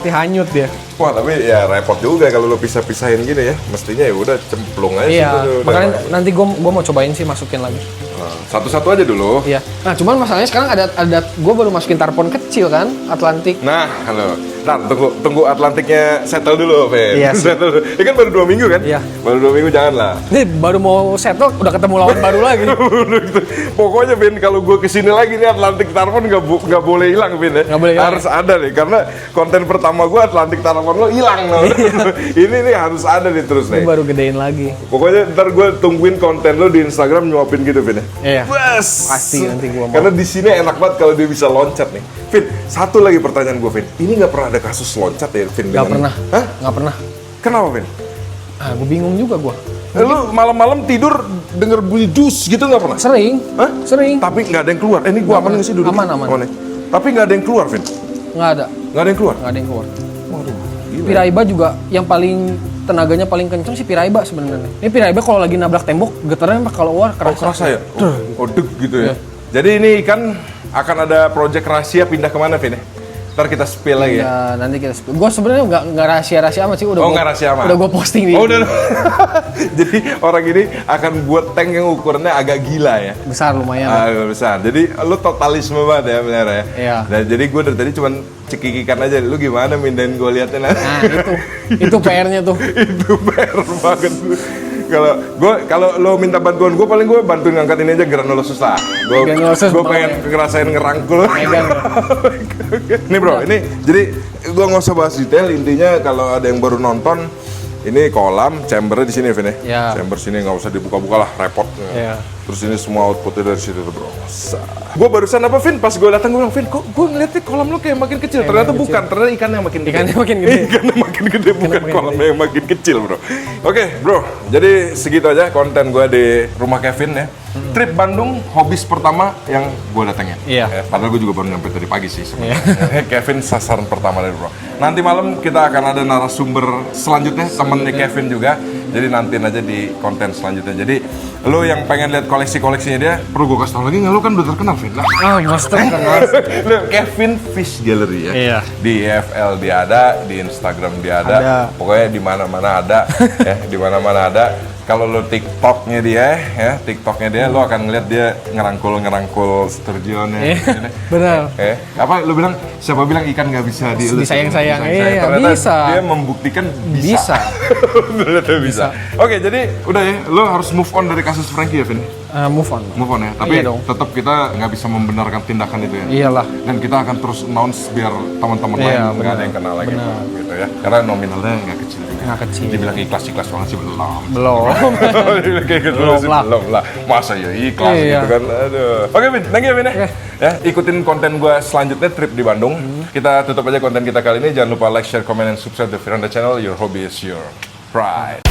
hanyut dia. Wah, tapi ya repot juga kalau lu pisah-pisahin gini ya. Mestinya ya udah cemplung aja Iya, situ, udah. makanya nanti gue mau cobain sih masukin lagi. Nah, satu-satu aja dulu. Iya. Nah, cuman masalahnya sekarang ada gue baru masukin tarpon kecil kan, Atlantik. Nah, halo. Ntar tunggu Atlantiknya settle dulu, Fen. Iya sih. Settle dulu. Ini kan baru 2 minggu kan? Iya. Baru 2 minggu jangan lah. Nih baru mau settle udah ketemu lawan baru lagi. Pokoknya Ben, kalau gue kesini lagi nih Atlantik Tarpon nggak boleh hilang Ben ya. Nggak boleh hilang, harus ada nih karena konten pertama gue Atlantik Tarpon lo hilang. No? Ini nih harus ada nih terus Ini nih. baru gedein lagi. Pokoknya ntar gue tungguin konten lo di Instagram nyuapin gitu Ben ya. Iya. Bas. Pasti nanti gua mau. Karena di sini enak banget kalau dia bisa loncat nih. Vin, satu lagi pertanyaan gue Vin. Ini nggak pernah ada kasus loncat ya Vin? Nggak pernah. Hah? Nggak pernah. Kenapa Vin? Ah, gue bingung juga gue. Lu malam-malam tidur denger bunyi dus gitu nggak pernah? Sering. Hah? Sering. Tapi nggak ada yang keluar. Ini gua aman nggak sih duduk? Aman, aman. Ya? Tapi nggak ada yang keluar, Vin. Nggak ada. Nggak ada yang keluar. Nggak ada yang keluar. Waduh, gila. Piraiba juga yang paling tenaganya paling kenceng sih Piraiba sebenarnya. Ini Piraiba kalau lagi nabrak tembok getarnya kalau keluar Oh, kerasa. kerasa ya? Oh, deg gitu ya. Iya. Jadi ini ikan akan ada project rahasia pindah kemana, Vin? Ntar kita spill lagi ya. Ya, nanti kita gue sebenarnya nggak rahasia amat sih udah. Oh, gua- nggak rahasia amat? Udah gue posting di Oh, udah. Jadi orang ini akan buat tank yang ukurannya agak gila ya. besar lumayan. Agak besar. Jadi lu totalisme banget ya bener ya. Iya. Dan jadi gue dari tadi cuman cekikikan aja. Lu gimana mindahin gue liatin aja. Nah itu PR-nya tuh. Itu PR banget. Kalau lo minta bantuan gue paling gue bantuin ngangkat ini aja granulosus lah. Granulosus Gue banget pengen ngerasain ngerangkul. Megang. Nih bro, ini jadi gue nggak usah bahas detail. Intinya kalau ada yang baru nonton, ini kolam chambernya di sini, Vin ya. Ya. Chamber sini nggak usah dibuka-buka lah, repot. Ya. Terus ini semua outputnya dari situ tuh bro. Gue barusan apa, Vin? Pas gue datang gue bilang, Vin, kok gue ngeliatnya kolam lo kayak makin kecil. Ternyata makin bukan, ternyata ikannya yang makin gede. Ikannya makin gede. Ikannya makin gede, bukan makin kolamnya yang makin kecil bro. Oke bro, jadi segitu aja konten gue di rumah Kevin ya. Trip Bandung, hobis pertama yang gue datengin. Iya. Padahal gue juga baru nyampe tadi pagi sih sebenarnya. Kevin sasaran pertama dari bro. Nanti malam kita akan ada narasumber selanjutnya, temennya Kevin juga. Jadi nantiin aja di konten selanjutnya. Jadi lo yang pengen lihat koleksi-koleksinya dia, perlu gue kasih tau lagi nggak? Lo kan udah terkenal, Vin. Lah. Ah, master kenal. Lo Kevin Fish Gallery ya. Iya. Di EFL dia ada, di Instagram dia ada. Ada. Pokoknya di mana-mana ada. Ya, di mana-mana ada. Kalau lo TikToknya dia, ya TikToknya dia, lo akan ngeliat dia ngerangkul sturgeon ya. Benar. Apa lo bilang? Siapa bilang ikan nggak bisa dielus? Disayang-sayang. Disayang-sayang. Iya, Ternyata bisa. Dia membuktikan bisa. Bisa. Ternyata bisa. Oke, jadi udah ya, lo harus move on dari kasus Frankie ya, Vin. Move on. Move on ya. Tapi Iya dong. tetap kita nggak bisa membenarkan tindakan itu ya. Iyalah. Dan kita akan terus announce biar teman-teman Iya, lain nggak benar. ada yang kenal lagi Benar. gitu ya. Karena nominalnya nggak kecil juga. Nggak kecil. Dibilang ikhlas-ikhlas banget sih belum. Belum. Dibilang kayak gitu Belum sih, lah. belum lah. Masa ya ikhlas Iya. gitu kan. Aduh. Oke, Vin, thank you Vin ya. Oke. Ya, ikutin konten gue selanjutnya trip di Bandung. Kita tutup aja konten kita kali ini. Jangan lupa like, share, comment, and subscribe the Firanda channel. Your hobby is your pride.